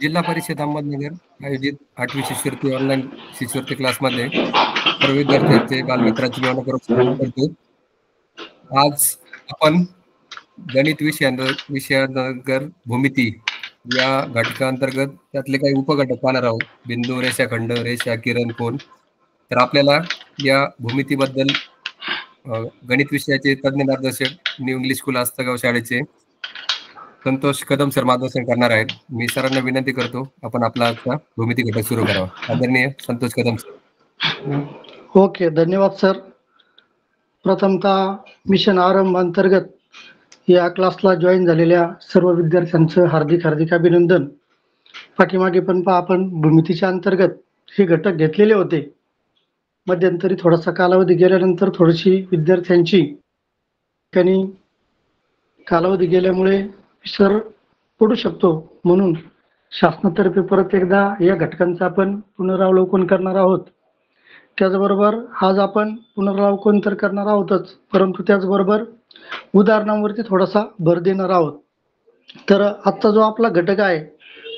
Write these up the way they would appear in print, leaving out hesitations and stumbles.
जिल्हा परिषद अहमदनगर आयोजित 8वी शिष्यवृत्ती ऑनलाईन शिष्यवृत्ती क्लासमध्ये सर्व विद्यार्थ्यांचे बालमित्रांची निवड करतो। आज आपण गणित विषयांतर भूमिती या घटकांतर्गत त्यातले काही उपघटक पाहणार आहोत। बिंदू, रेषाखंड, रेषा, किरण, कोन। तर आपल्याला या भूमितीबद्दल गणित विषयाचे तज्ञ मार्गदर्शक न्यू इंग्लिश स्कूल आस्तगाव शाळेचे संतोष कदम सर मार्गदर्शन करणार आहेत। मी सरांना विनंती करतो आपण आपला आजचा भूमिती घटक सुरू करावा। आदरणीय संतोष कदम सर। ओके, धन्यवाद सर। प्रथमतः मिशन आरंभ अंतर्गत या क्लासला जॉईन झालेल्या सर्व विद्यार्थ्यांचं हार्दिक अभिनंदन। पाठीमागे पण आपण भूमितीच्या अंतर्गत हे घटक घेतलेले होते। मध्यंतरी थोडासा कालावधी गेल्यानंतर थोडीशी विद्यार्थ्यांची कालावधी गेल्यामुळे विसर पडू शकतो, म्हणून शासनातर्फे परत एकदा या घटकांचं आपण पुनरावलोकन करणार आहोत। त्याचबरोबर आज आपण पुनरावलोकन तर करणार आहोतच, परंतु त्याचबरोबर उदाहरणांवरती थोडासा भर देणार आहोत। तर आजचा जो आपला घटक आहे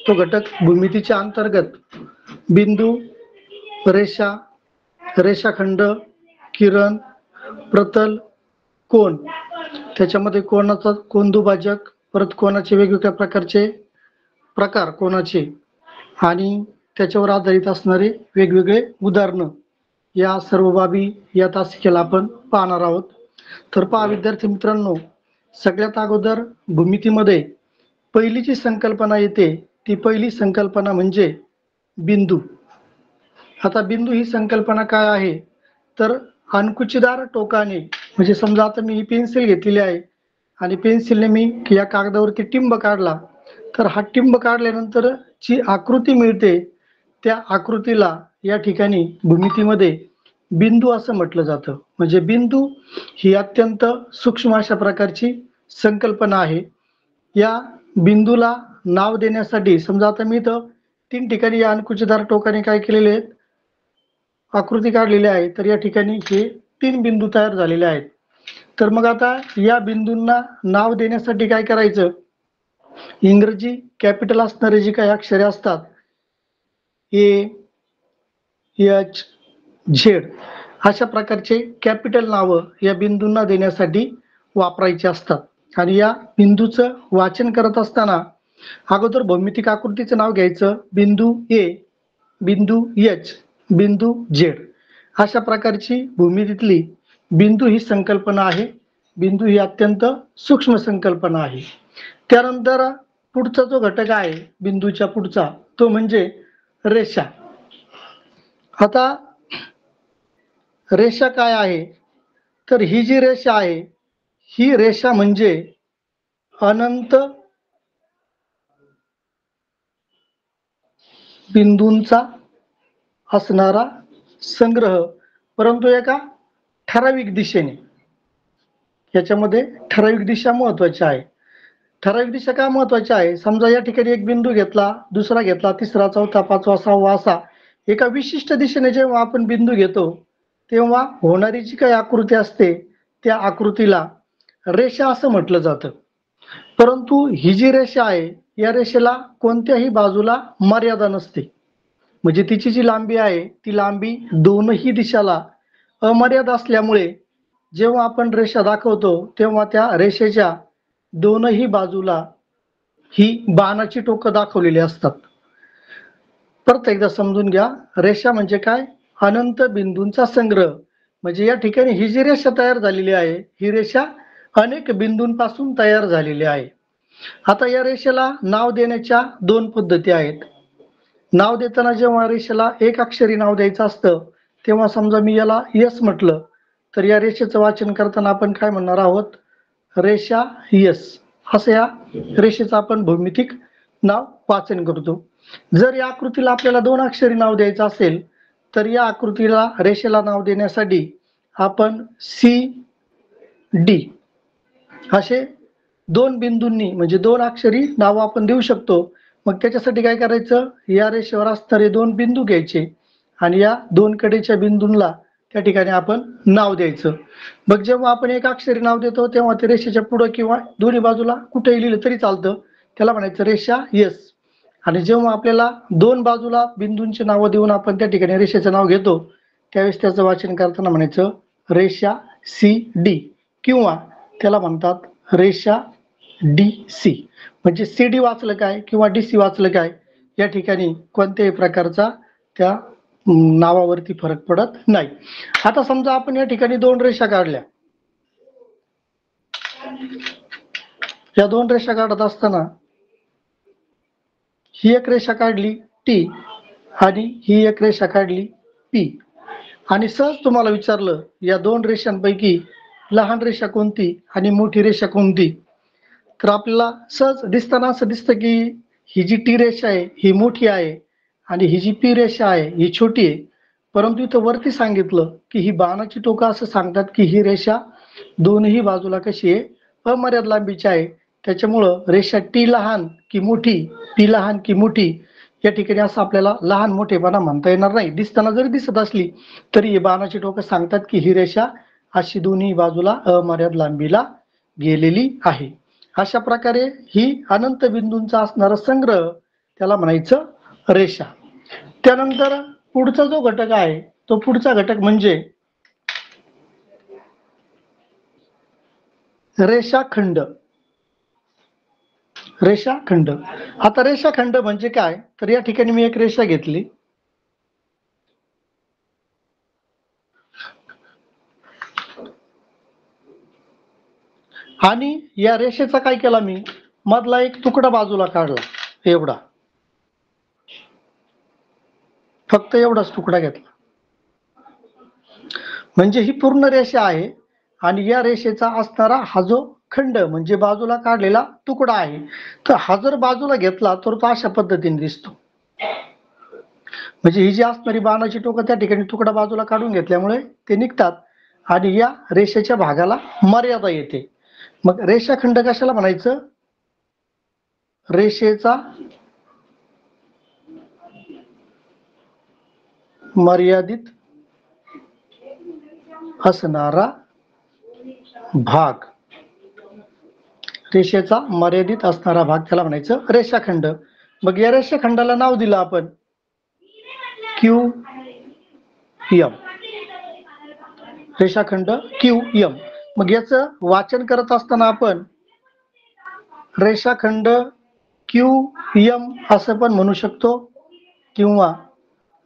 तो घटक भूमितीच्या अंतर्गत बिंदू, रेषा, रेषाखंड, किरण, प्रतल, कोन, त्याच्यामध्ये कोनाचा कोनदुभाजक, परत कोनाचे वेगवेगळ्या प्रकारचे प्रकार कोनाचे आणि त्याच्यावर आधारित असणारे वेगवेगळे उदाहरणं, या सर्व बाबी या तासिकेला आपण पाहणार आहोत। तर पहा विद्यार्थी मित्रांनो, सगळ्यात अगोदर भूमितीमध्ये पहिली जी संकल्पना येते ती पहिली संकल्पना म्हणजे बिंदू। आता बिंदू ही संकल्पना काय आहे तर अंकुचीदार टोकाने, म्हणजे समजा आता मी ही पेन्सिल घेतलेली आहे आणि पेन्सिलने मी या कागदावरती टिंब काढला, तर हा टिंब काढल्यानंतर जी आकृती मिळते त्या आकृतीला या ठिकाणी भूमितीमध्ये बिंदू असं म्हटलं जातं। म्हणजे बिंदू ही अत्यंत सूक्ष्म अशा प्रकारची संकल्पना आहे। या बिंदूला नाव देण्यासाठी समजा आता मी इथं 3 ठिकाणी या अंकुचीदार टोकाने काय केलेले आहेत, आकृती काढलेली आहे, तर या ठिकाणी हे 3 बिंदू तयार झालेले आहेत। तर मग आता या बिंदूंना नाव देण्यासाठी काय करायचं, इंग्रजी कॅपिटल असणारे जी काही अक्षरे असतात A, H, Z अशा प्रकारचे कॅपिटल नावं या बिंदूंना देण्यासाठी वापरायचे असतात। आणि या बिंदूचं वाचन करत असताना अगोदर भौमितिक आकृतीचं नाव घ्यायचं, बिंदू A, बिंदू H, बिंदू Z अशा प्रकारची भूमितीतली बिंदू ही संकल्पना आहे। बिंदू ही अत्यंत सूक्ष्म संकल्पना आहे। त्यानंतर पुढचा जो घटक आहे बिंदूच्या पुढचा तो म्हणजे रेषा। आता रेषा काय आहे तर ही जी रेषा आहे ही रेषा म्हणजे अनंत बिंदूंचा असणारा संग्रह, परंतु एका ठराविक दिशेने। याच्यामध्ये ठराविक दिशा महत्वाची आहे। ठराविक दिशा का महत्वाची आहे, समजा या ठिकाणी एक बिंदू घेतला, दुसरा घेतला, तिसरा, चौथा, पाचवा, सहावा असा एका विशिष्ट दिशेने जेव्हा आपण बिंदू घेतो तेव्हा होणारी जी काही आकृती असते त्या आकृतीला रेषा असं म्हटलं जातं। परंतु ही जी रेषा आहे या रेषेला कोणत्याही बाजूला मर्यादा नसते, म्हणजे तिची जी लांबी आहे ती लांबी दोनही दिशाला अमर्याद असल्यामुळे जेव्हा आपण रेषा दाखवतो तेव्हा त्या रेषेच्या दोनही बाजूला ही बाणाची टोकं दाखवलेली असतात। परत एकदा समजून घ्या, रेषा म्हणजे काय, अनंत बिंदूंचा संग्रह। म्हणजे या ठिकाणी ही जी रेषा तयार झालेली आहे ही रेषा अनेक बिंदूंपासून तयार झालेली आहे। आता या रेषेला नाव देण्याच्या 2 पद्धती आहेत। नाव देताना जेव्हा रेषेला एक अक्षरी नाव द्यायचं असतं तेव्हा समजा मी याला यस म्हटलं तर या रेषेचं वाचन करताना आपण काय म्हणणार आहोत, रेषा यस असं या रेषेचं आपण भौमितिक नाव वाचन करतो। जर या आकृतीला आपल्याला 2 अक्षरी नाव द्यायचं असेल तर या आकृतीला रेषेला नाव देण्यासाठी आपण CD असे 2 बिंदूंनी म्हणजे 2 अक्षरी नाव आपण देऊ शकतो। मग त्याच्यासाठी काय करायचं, या रेषेवर असणारे 2 बिंदू घ्यायचे आणि या 2 कडेच्या बिंदूंना त्या ठिकाणी आपण नाव द्यायचं. मग जेव्हा आपण एक अक्षरी नाव देतो तेव्हा ते रेषेच्या पुढं किंवा दोन्ही बाजूला कुठेही लिहिलं तरी चालतं, त्याला म्हणायचं रेषा यस. आणि जेव्हा आपल्याला दोन बाजूला बिंदूंची नावं देऊन आपण त्या ठिकाणी रेषेचं नाव घेतो त्यावेळेस त्याचं वाचन करताना म्हणायचं रेषा CD किंवा त्याला म्हणतात रेषा DC. म्हणजे CD वाचलं काय किंवा DC वाचलं काय या ठिकाणी कोणत्याही प्रकारचा त्या नावावरती फरक पडत नाही. आता समजा आपण या ठिकाणी दोन रेषा काढल्या, या दोन रेषा काढत असताना ही एक रेषा काढली T आणि ही एक रेषा काढली P आणि सहज तुम्हाला विचारलं या दोन रेषांपैकी लहान रेषा कोणती आणि मोठी रेषा कोणती, तर आपल्याला सहज दिसताना असं दिसतं की ही जी T रेषा आहे ही मोठी आहे आणि ही जी P रेषा आहे ही छोटी आहे. परंतु इथं वरती सांगितलं की ही बाणाची टोकं असं सांगतात की ही रेषा दोन्ही बाजूला कशी आहे अमर्याद लांबीची आहे. त्याच्यामुळं रेषा T लहान की मोठी, P लहान की मोठी या ठिकाणी असं आपल्याला लहान मोठेपणा म्हणता येणार नाही. दिसताना जरी दिसत असली तरी हे बाणाची टोकं सांगतात की ही रेषा अशी दोन्ही बाजूला अमर्याद लांबीला गेलेली आहे. अशा प्रकारे ही अनंत बिंदूंचा असणारा संग्रह त्याला म्हणायचं रेषा. त्यानंतर पुढचा जो घटक आहे तो पुढचा घटक म्हणजे रेषाखंड. रेषाखंड. आता रेषाखंड म्हणजे काय, तर या ठिकाणी मी एक रेषा घेतली आणि या रेषेचा काय केला मी मधला एक तुकडा बाजूला काढला, एवढा, फक्त एवढाच तुकडा घेतला. म्हणजे ही पूर्ण रेषा आहे आणि या रेषेचा असणारा हा जो खंड म्हणजे बाजूला काढलेला तुकडा आहे, तर हा जर बाजूला घेतला तर तो अशा पद्धतीने दिसतो. म्हणजे ही जी असणारी बाणाची टोकं त्या ठिकाणी तुकडा बाजूला काढून घेतल्यामुळे ते निघतात आणि या रेषेच्या भागाला मर्यादा येते. मग रेषाखंड कशाला म्हणायचं, रेषेचा मर्यादित असणारा भाग. रेषेचा मर्यादित असणारा भाग त्याला म्हणायचं रेषाखंड. मग या रेषाखंडाला नाव दिलं आपण QM. रेषाखंड QM. मग याचं वाचन करत असताना आपण रेषाखंड QM असं पण म्हणू शकतो किंवा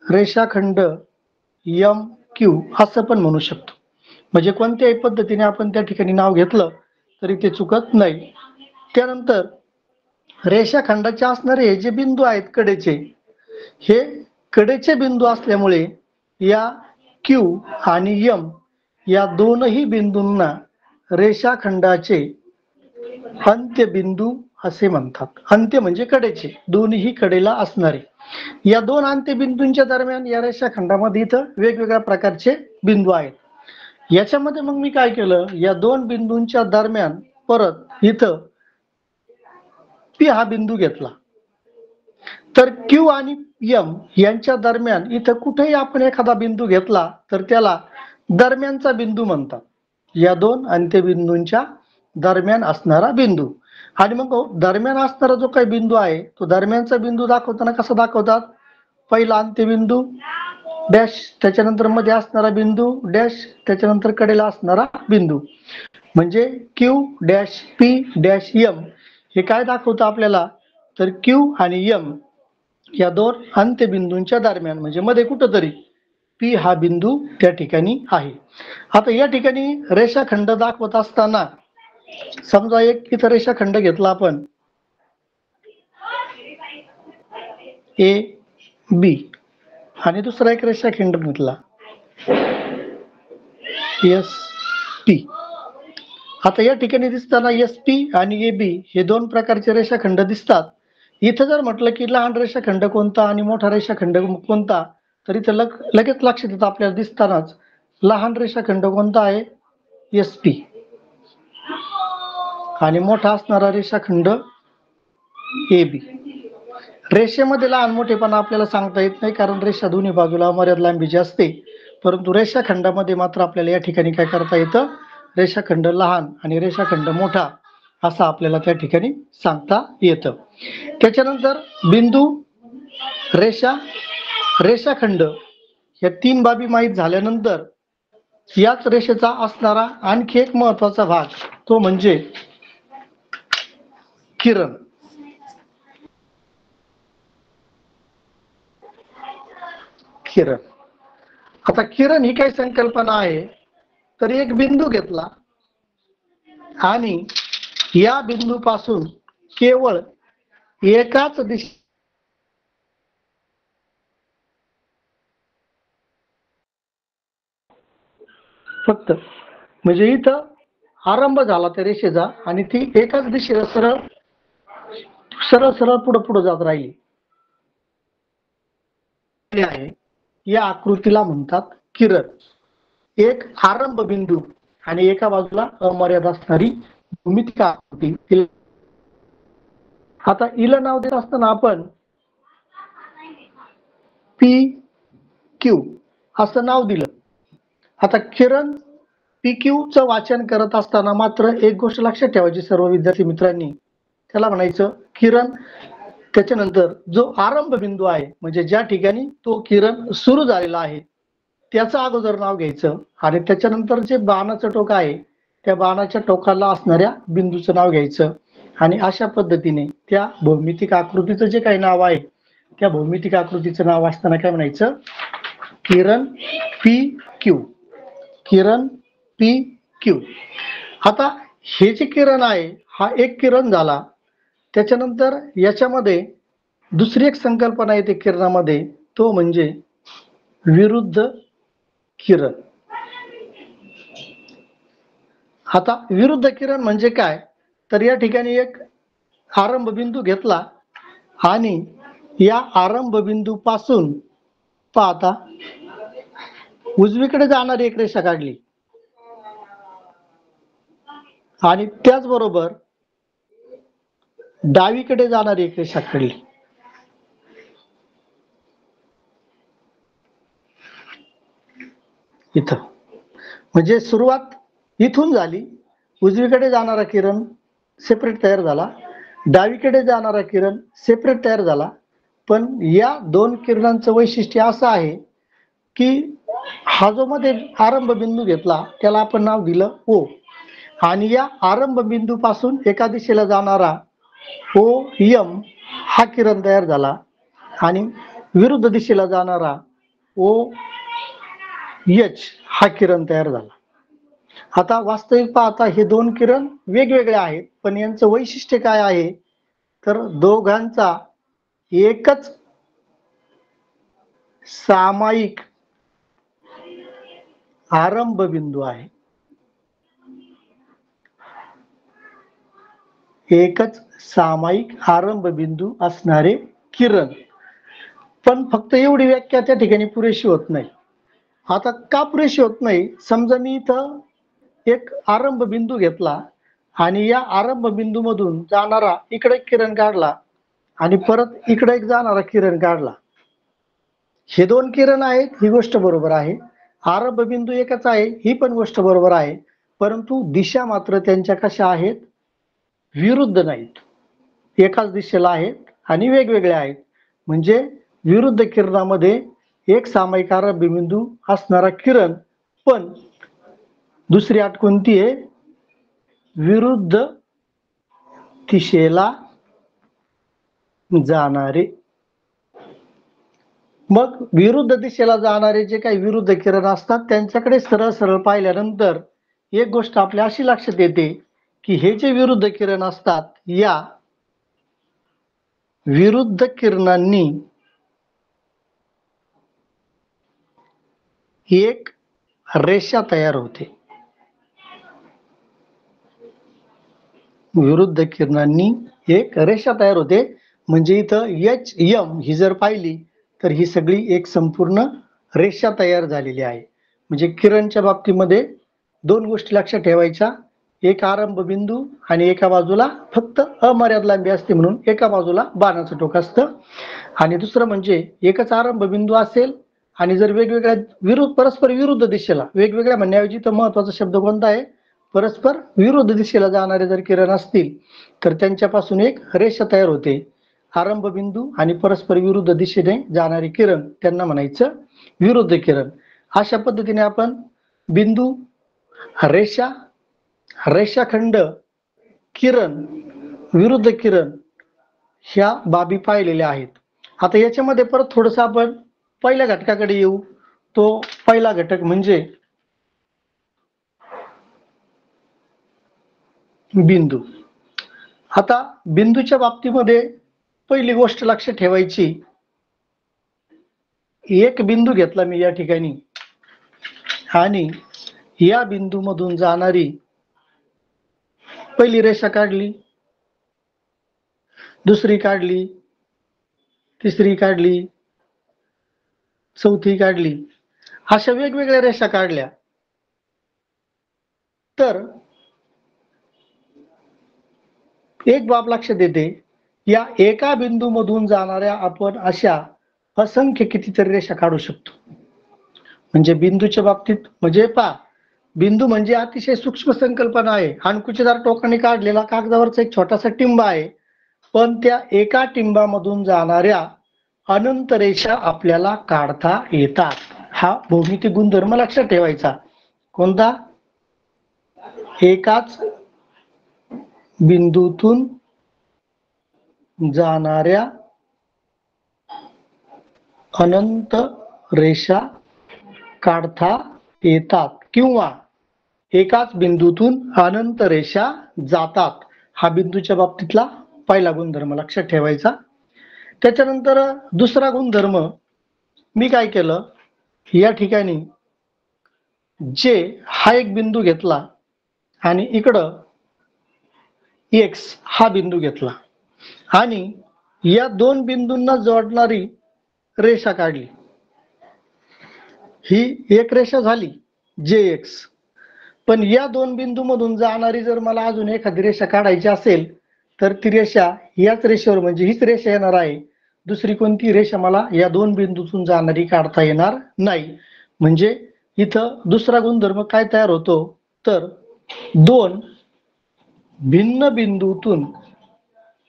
रेषाखंड MQ असं पण म्हणू शकतो. म्हणजे कोणत्याही पद्धतीने आपण त्या ठिकाणी नाव घेतलं तरी ते चुकत नाही. त्यानंतर रेषाखंडाचे असणारे हे जे बिंदू आहेत कडेचे, हे कडेचे बिंदू असल्यामुळे या Q आणि M या दोनही बिंदूंना रेषाखंडाचे अंत्यबिंदू असे म्हणतात. अंत्य म्हणजे कडेचे, दोन्ही कडेला असणारे. या दोन अंत्यबिंदूंच्या दरम्यान या रेषाखंडामध्ये इथं वेगवेगळ्या प्रकारचे बिंदू आहेत. याच्यामध्ये मग मी काय केलं, या दोन बिंदूंच्या दरम्यान परत इथं P हा बिंदू घेतला. तर Q आणि M यांच्या दरम्यान इथं कुठेही आपण एखादा बिंदू घेतला तर त्याला दरम्यानचा बिंदू म्हणतात. या दोन अंत्यबिंदूंच्या दरम्यान असणारा बिंदू. आणि मग दरम्यान असणारा जो काही बिंदू आहे तो दरम्यानचा बिंदू दाखवताना कसा दाखवतात, पहिला अंत्यबिंदू डॅश, त्याच्यानंतर मध्ये असणारा बिंदू डॅश, त्याच्यानंतर कडेला असणारा बिंदू. म्हणजे Q-P-M हे काय दाखवतं आपल्याला, तर Q आणि M या दोन अंत्यबिंदूंच्या दरम्यान म्हणजे मध्ये कुठंतरी P हा बिंदू त्या ठिकाणी आहे. आता या ठिकाणी रेषाखंड दाखवत असताना समजा एक इथं रेषाखंड घेतला आपण AB आणि दुसरा एक रेषाखंड घेतला SP. आता या ठिकाणी दिसताना SP आणि AB हे दोन प्रकारचे रेषाखंड दिसतात. इथं जर म्हटलं की लहान रेषाखंड कोणता आणि मोठा रेषाखंड कोणता, तर इथं लगेच लक्षात येतं आपल्याला दिसतानाच लहान रेषाखंड कोणता आहे SP आणि मोठा असणारा रेषाखंड AB. रेषेमध्ये लहान मोठेपणा आपल्याला सांगता येत नाही कारण रेषा दोन्ही बाजूला मर्याद लांबीची असते. परंतु रेषाखंडामध्ये मात्र आपल्याला या ठिकाणी काय करता येतं, रेषाखंड लहान आणि रेषाखंड मोठा असं आपल्याला त्या ठिकाणी सांगता येतं. त्याच्यानंतर बिंदू, रेषा, रेषाखंड या 3 बाबी माहीत झाल्यानंतर याच रेषेचा असणारा आणखी एक महत्वाचा भाग तो म्हणजे किरण. किरण, आता किरण ही काय संकल्पना आहे, तर एक बिंदू घेतला आणि या बिंदूपासून केवळ एकाच दिशेने फक्त, म्हणजे इथं आरंभ झाला त्या रेषेचा आणि ती एकाच दिशेला सरळ सरळ सरळ पुढे पुढे जात राहिली आहे, या आकृतीला म्हणतात किरण. एक आरंभ बिंदू आणि एका बाजूला अमर्याद असणारी भूमितीय आकृती. आता हिला नाव देत असताना आपण पी क्यू असं नाव दिलं. आता किरण पी क्यू चं वाचन करत असताना मात्र एक गोष्ट लक्षात ठेवायची सर्व विद्यार्थी मित्रांनी, त्याला म्हणायचं किरण, त्याच्यानंतर जो आरंभ बिंदू आहे म्हणजे ज्या ठिकाणी तो किरण सुरू झालेला आहे त्याचं अगोदर नाव घ्यायचं आणि त्याच्यानंतर जे बाणाचं टोक आहे त्या बाणाच्या टोकाला असणाऱ्या बिंदूचं नाव घ्यायचं आणि अशा पद्धतीने त्या भौमितिक आकृतीचं जे काही नाव आहे त्या भौमितिक आकृतीचं नाव असताना काय म्हणायचं, किरण पी क्यू, किरण पी क्यू. आता हे जे किरण आहे हा एक किरण झाला. त्याच्यानंतर याच्यामध्ये दुसरी एक संकल्पना येते किरणामध्ये, तो म्हणजे विरुद्ध किरण. आता विरुद्ध किरण म्हणजे काय, तर या ठिकाणी एक आरंभ बिंदू घेतला आणि या आरंभ बिंदू पासून पाहता उजवीकडे जाणारी एक रेषा काढली आणि त्याचबरोबर डावीकडे जाणारी एक रेषा काढली. इथं म्हणजे सुरुवात इथून झाली, उजवीकडे जाणारा किरण सेपरेट तयार झाला, डावीकडे जाणारा किरण सेपरेट तयार झाला. पण या दोन किरणांचं वैशिष्ट्य असं आहे की हा जो मध्ये आरंभ बिंदू घेतला त्याला आपण नाव दिलं ओ आणि या आरंभ बिंदू पासून एका दिशेला जाणारा ओ एम हा किरण तयार झाला आणि विरुद्ध दिशेला जाणारा ओ एच हा किरण तयार झाला. आता वास्तविक पाहता हे दोन किरण वेगवेगळे आहेत, पण यांचं वैशिष्ट्य काय आहे तर दोघांचा एकच सामायिक आरंभ बिंदू आहे. एकच सामायिक आरंभ बिंदू असणारे किरण. पण फक्त एवढी व्याख्या त्या ठिकाणी पुरेशी होत नाही. आता का पुरेशी होत नाही, समजा मी इथं एक आरंभ बिंदू घेतला आणि या आरंभ बिंदू मधून जाणारा इकडे किरण काढला आणि परत इकडे एक जाणारा किरण काढला. हे दोन किरण आहेत ही गोष्ट बरोबर आहे, आरंभ बिंदू एकच आहे ही पण गोष्ट बरोबर आहे, परंतु दिशा मात्र त्यांच्या कशा आहेत, विरुद्ध नाहीत, एकाच दिशेला आहेत आणि वेगवेगळे आहेत. म्हणजे विरुद्ध किरणामध्ये एक सामायिक आरंभ बिंदू असणारा किरण, पण दुसरी अट कोणती आहे, विरुद्ध दिशेला जाणारे. मग विरुद्ध दिशेला जाणारे जे काही विरुद्ध किरण असतात त्यांच्याकडे सरळ सरळ पाहिल्यानंतर एक गोष्ट आपल्या अशी लक्षात येते की हे जे विरुद्ध किरण असतात या विरुद्ध किरणांनी एक रेषा तयार होते. विरुद्ध किरणांनी एक रेषा तयार होते. म्हणजे इथं एच एम ही जर पाहिली तर ही सगळी एक संपूर्ण रेषा तयार झालेली आहे. म्हणजे किरणच्या बाबतीमध्ये दोन गोष्टी लक्षात ठेवायच्या, एक आरंभ बिंदू आणि एका बाजूला फक्त अमर्याद लांबी असते म्हणून एका बाजूला बाणाचं टोक असतं, आणि दुसरं म्हणजे एकच आरंभ बिंदू असेल आणि जर वेगवेगळ्या परस्पर विरुद्ध दिशेला, वेगवेगळ्या म्हणण्याऐवजी तर महत्वाचा शब्द कोणता आहे, परस्पर विरुद्ध दिशेला जाणारे जर किरण असतील तर त्यांच्यापासून एक रेषा तयार होते. आरंभ बिंदू आणि परस्पर विरुद्ध दिशेने जाणारी किरण त्यांना म्हणायचं विरुद्ध किरण. अशा पद्धतीने आपण बिंदू, रेषा, रेषाखंड, किरण, विरुद्ध किरण ह्या बाबी पाहिलेल्या आहेत. आता याच्यामध्ये परत थोडस आपण पहिल्या घटकाकडे येऊ. तो पहिला घटक म्हणजे बिंदू. आता बिंदूच्या बाबतीमध्ये पहिली गोष्ट लक्ष ठेवायची, एक बिंदू घेतला मी या ठिकाणी आणि या बिंदूमधून जाणारी पहिली रेषा काढली, दुसरी काढली, तिसरी काढली, चौथी काढली, अशा वेगवेगळ्या रेषा काढल्या तर एक बाब लक्षात येते, या एका बिंदूमधून जाणाऱ्या आपण अशा असंख्य कितीतरी रेषा काढू शकतो. म्हणजे बिंदूच्या बाबतीत म्हणजे बिंदू म्हणजे अतिशय सूक्ष्म संकल्पना आहे. अणकुचीदार टोकाने काढलेला कागदावरचा एक छोटासा टिंब आहे, पण त्या एका टिंबामधून जाणाऱ्या अनंत रेषा आपल्याला काढता येतात. हा भौमितिक गुणधर्म लक्षात ठेवायचा. कोणता? एकाच बिंदूतून जाणाऱ्या अनंत रेषा काढता येतात किंवा एकाच बिंदूतून अनंत रेषा जातात. हा बिंदूच्या बाबतीतला पहिला गुणधर्म लक्षात ठेवायचा. त्याच्यानंतर दुसरा गुणधर्म मी काय केलं, या ठिकाणी जे हा एक बिंदू घेतला आणि इकडं x हा बिंदू घेतला आणि या दोन बिंदूंना जोडणारी रेषा काढली. ही एक रेषा झाली jx. पण या दोन बिंदूमधून जाणारी जर मला अजून एखादी रेषा काढायची असेल तर ती रेषा याच रेषेवर म्हणजे हीच रेषा येणार आहे. दुसरी कोणती रेषा मला या दोन बिंदूतून जाणारी काढता येणार नाही. म्हणजे इथं दुसरा गुणधर्म काय तयार होतो तर दोन भिन्न बिंदूतून,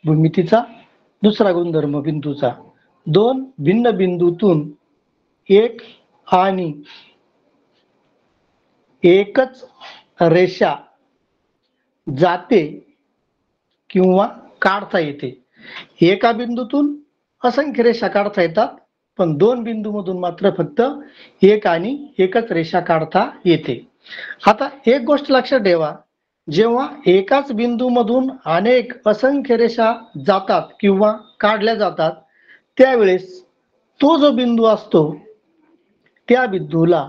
भूमितीचा दुसरा गुणधर्म बिंदूचा, दोन भिन्न बिंदूतून एक आणि एकच रेषा जाते किंवा काढता येते. एका बिंदूतून असंख्य रेषा काढता येतात, पण दोन बिंदूमधून मात्र फक्त एक आणि एकच रेषा काढता येते. आता एक गोष्ट लक्षात ठेवा, जेव्हा एकाच बिंदूमधून अनेक असंख्य रेषा जातात किंवा काढल्या जातात त्यावेळेस तो जो बिंदू असतो त्या बिंदूला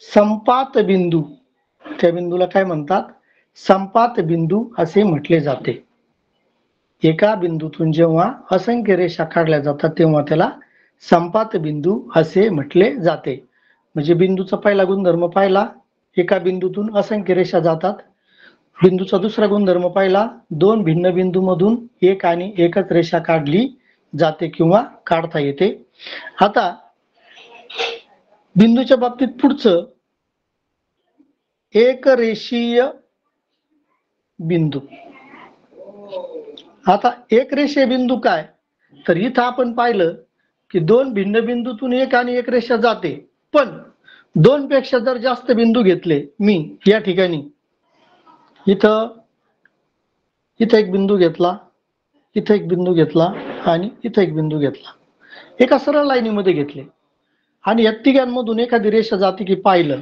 संपात बिंदू, त्या बिंदूला काय म्हणतात, संपात बिंदू असे म्हटले जाते. एका बिंदूतून जेव्हा असंख्य रेषा काढल्या जातात तेव्हा त्याला संपात बिंदू असे म्हटले जाते. म्हणजे बिंदूचा पहिला गुणधर्म पाहिला, एका बिंदूतून असंख्य रेषा जातात. बिंदूचा दुसरा गुणधर्म पाहिला, दोन भिन्न बिंदूमधून एक आणि एकच रेषा काढली जाते किंवा काढता येते. आता बिंदूच्या बाबतीत पुढचं एक रेषीय बिंदू. आता एक रेषीय बिंदू काय, तर इथं आपण पाहिलं की दोन भिन्न बिंदूतून एक आणि एक रेषा जाते, पण दोन पेक्षा जर जास्त बिंदू घेतले मी या ठिकाणी, इथं एक बिंदू घेतला, इथं एक बिंदू घेतला आणि इथं एक बिंदू घेतला, एका सरळ लाईनीमध्ये घेतले आणि या तिघांमधून एखादी रेषा जाते की पाहिलं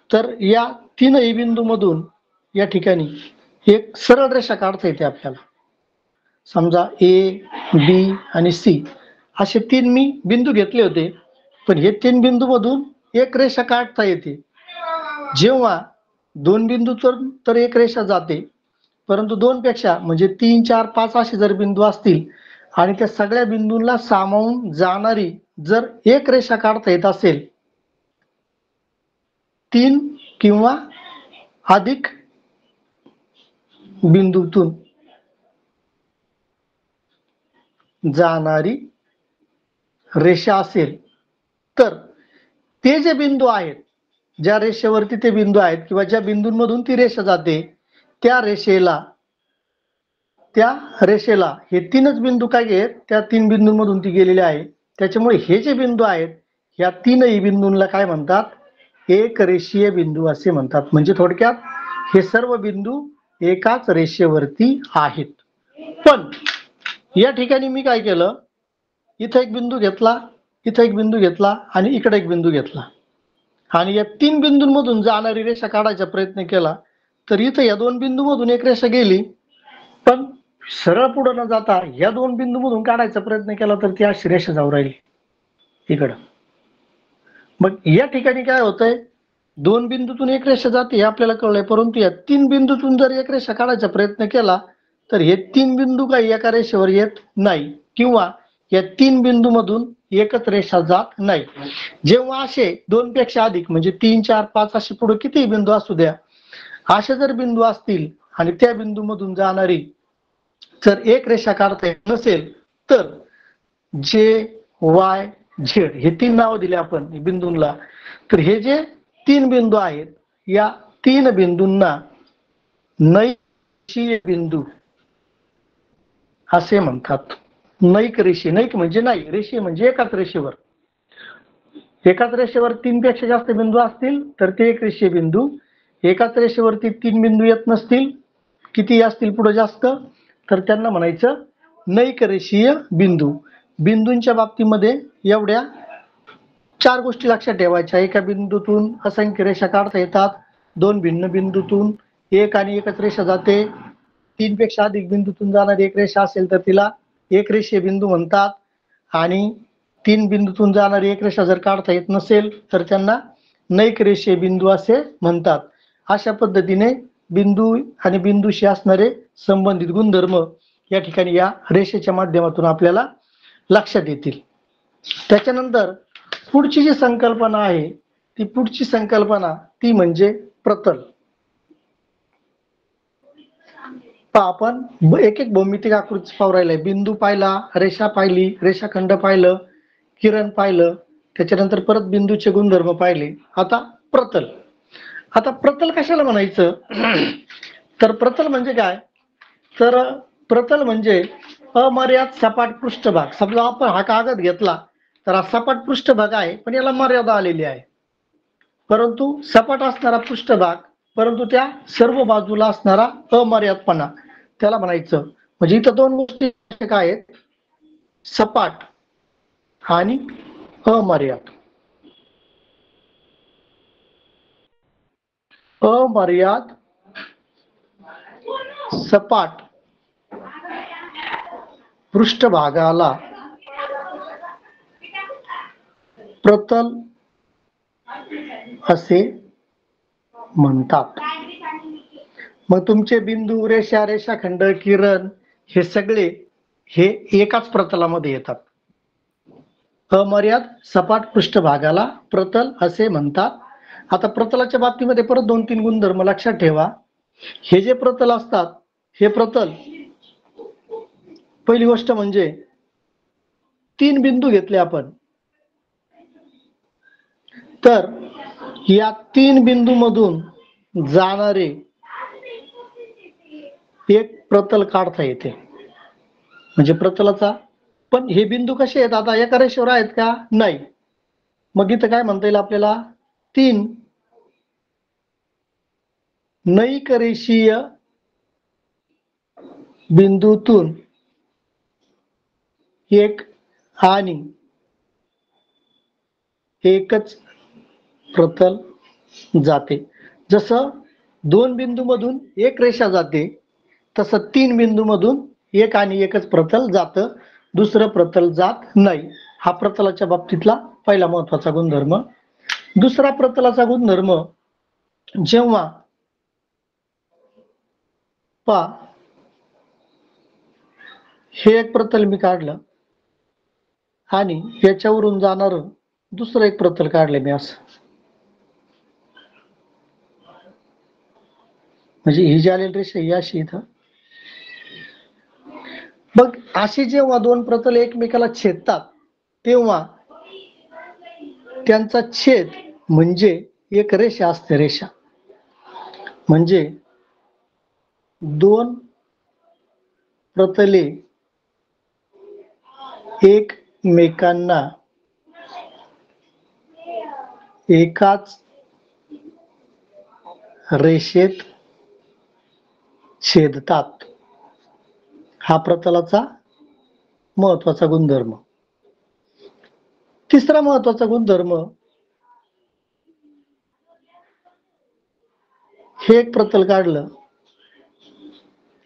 तर या तीनही बिंदूमधून या ठिकाणी एक सरळ रेषा काढता येते आपल्याला. समजा ए, बी आणि सी असे तीन मी बिंदू घेतले होते, पण हे तीन बिंदूमधून एक रेषा काढता येते. जेव्हा दोन बिंदू तर एक रेषा जाते, परंतु दोन पेक्षा म्हणजे 3, 4, 5 असे जर बिंदू असतील आणि त्या सगळ्या बिंदूंना सामावून जाणारी जर एक रेषा काढता येत असेल, 3 किंवा अधिक बिंदूतून जाणारी रेषा असेल तर ते जे बिंदू आहेत, ज्या रेषेवरती ते बिंदू आहेत किंवा ज्या बिंदूंमधून ती रेषा जाते, त्या रेषेला हे तीनच बिंदू काय आहेत, त्या तीन बिंदूंमधून ती गेलेली आहे. त्याच्यामुळे हे जे बिंदू आहेत, या तीनही बिंदूंना काय म्हणतात, एक रेषीय बिंदू असे म्हणतात. म्हणजे थोडक्यात हे सर्व बिंदू एकाच रेषेवरती आहेत. पण या ठिकाणी मी काय केलं, इथं एक बिंदू घेतला, इथं एक बिंदू घेतला आणि इकडे एक बिंदू घेतला आणि या तीन बिंदूंमधून जाणारी रेषा काढायचा प्रयत्न केला. तर इथं या दोन बिंदूमधून एक रेषा गेली, पण सरळ पुढे न जाता या दोन बिंदूमधून काढायचा प्रयत्न केला तर ती अशी रेषा जाऊ राहिली इकडं. मग या ठिकाणी काय होतंय, दोन बिंदूतून एक रेषा जाते हे आपल्याला कळलंय, परंतु या तीन बिंदूतून जर एक रेषा काढायचा प्रयत्न केला तर हे तीन बिंदू काही एका रेषेवर येत नाही किंवा या तीन बिंदूमधून एकच रेषा जात नाही. जेव्हा असे दोन पेक्षा अधिक म्हणजे 3, 4, 5 असे पुढे किती बिंदू असू द्या, असे जर बिंदू असतील आणि त्या बिंदूमधून जाणारी जर एक रेषा काढता येत नसेल तर जे वाय झेड हे तीन नाव दिले आपण बिंदूंना. तर हे जे तीन बिंदू आहेत, या तीन बिंदूंना नैकरेषीय बिंदू असे म्हणतात. नैक रेषीय, नैक म्हणजे नाही, रेषीय म्हणजे एकाच रेषेवर. एकाच रेषेवर तीन पेक्षा जास्त बिंदू असतील तर ते एक रेषीय बिंदू. एकाच रेषेवरती तीन बिंदू येत नसतील, किती असतील पुढे जास्त, तर त्यांना म्हणायचं नैक रेषीय बिंदू. बिंदूंच्या बाबतीमध्ये एवढ्या चार गोष्टी लक्षात ठेवायच्या. एका बिंदूतून असंख्य रेषा काढता येतात, दोन भिन्न बिंदूतून एक आणि एकच रेषा जाते, तीन पेक्षा अधिक बिंदूतून जाणारी एक रेषा असेल तर तिला एक रेषीय बिंदू म्हणतात आणि तीन बिंदूतून जाणारी एक रेषा जर काढता येत नसेल तर त्यांना नैक रेषीय बिंदू असे म्हणतात. अशा पद्धतीने बिंदू आणि बिंदूशी असणारे संबंधित गुणधर्म या ठिकाणी या रेषेच्या माध्यमातून आपल्याला लक्षात येतील. त्याच्यानंतर पुढची जी संकल्पना आहे, ती पुढची संकल्पना ती म्हणजे प्रतल. आपण एक एक भौमितिक आकृती पाहू राहिलाय. बिंदू पाहिला, रेषा पाहिली, रेषाखंड पाहिलं, किरण पाहिलं, त्याच्यानंतर परत बिंदूचे गुणधर्म पाहिले. आता प्रतल. आता प्रतल कशाला म्हणायचं, तर प्रतल म्हणजे काय, तर प्रतल म्हणजे अमर्याद सपाट पृष्ठभाग. समजा आपण हा कागद घेतला तर हा सपाट पृष्ठभाग आहे, पण याला मर्यादा आलेली आहे. परंतु सपाट असणारा पृष्ठभाग, परंतु त्या सर्व बाजूला असणारा अमर्यादपणा, त्याला म्हणायचं. म्हणजे इथं दोन गोष्टी काय आहेत, सपाट आणि अमर्याद. अमर्याद सपाट पृष्ठभागाला प्रतल असे म्हणतात. मग तुमचे बिंदू, रेषा, रेषाखंड, किरण हे सगळे हे एकाच प्रतलामध्ये येतात. अमर्याद सपाट पृष्ठभागाला प्रतल असे म्हणतात. आता प्रतलाच्या बाबतीमध्ये परत 2-3 गुणधर्म लक्षात ठेवा. हे जे प्रतल असतात, हे प्रतल, पहिली गोष्ट म्हणजे तीन बिंदू घेतले आपण, तर या तीन बिंदू मधून जाणारे एक प्रतल काढता येते. म्हणजे प्रतलाचा, पण हे बिंदू कसे आहेत, आता एका रेषेवर आहेत का, नाही. मग इथं काय म्हणता येईल आपल्याला, तीन नैक रेषीय बिंदूतून एक आणि एकच प्रतल जाते. जसं दोन बिंदू मधून एक रेषा जाते, तसं तीन बिंदू मधून एक आणि एकच प्रतल जातं, दुसरं प्रतल जात नाही. हा प्रतलाच्या बाबतीतला पहिला महत्वाचा गुणधर्म. दुसरा प्रतलाचा गुणधर्म, जेव्हा हे एक प्रतल मी काढलं आणि याच्यावरून जाणार दुसरं एक प्रतल काढले मी असं, म्हणजे ही जी आलेली रेषा ही अशी इथं. मग अशी जेव्हा दोन प्रतल एकमेकाला छेदतात तेव्हा त्यांचा छेद म्हणजे एक रेषा असते. रेषा म्हणजे दोन प्रतले एकमेकांना एकाच रेषेत छेदतात. हा प्रतलाचा महत्वाचा गुणधर्म. तिसरा महत्वाचा गुणधर्म, हे एक प्रतल काढलं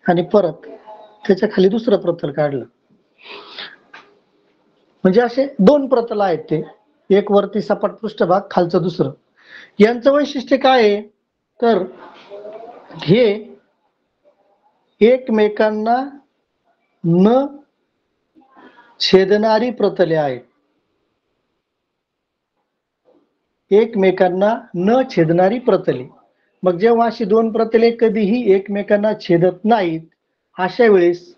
आणि परत त्याच्या खाली दुसरं प्रतल काढलं, म्हणजे असे दोन प्रतल आहेत ते, एक वरती सपाट पृष्ठभाग, खालचं दुसरं. यांचं वैशिष्ट्य काय आहे तर हे एकमेकांना न छेदणारी प्रतले आहेत. एकमेकांना न छेदणारी प्रतले. मग जेव्हा अशी दोन प्रतले कधीही एकमेकांना छेदत नाहीत, अशा वेळेस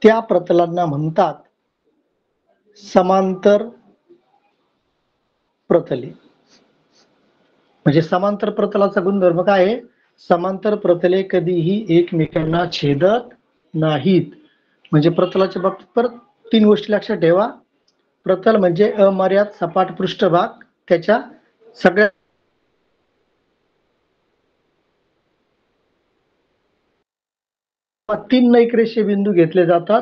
त्या प्रतलांना म्हणतात समांतर प्रतले. म्हणजे समांतर प्रतलाचा गुणधर्म काय आहे? समांतर प्रतले कधीही एकमेकांना छेदत नाहीत. म्हणजे प्रतलाच्या बाबतीत परत तीन गोष्टी लक्षात ठेवा. प्रतल म्हणजे अमर्याद सपाट पृष्ठभाग, त्याच्या सगळ्या तीन नैकरेषीय बिंदू घेतले जातात,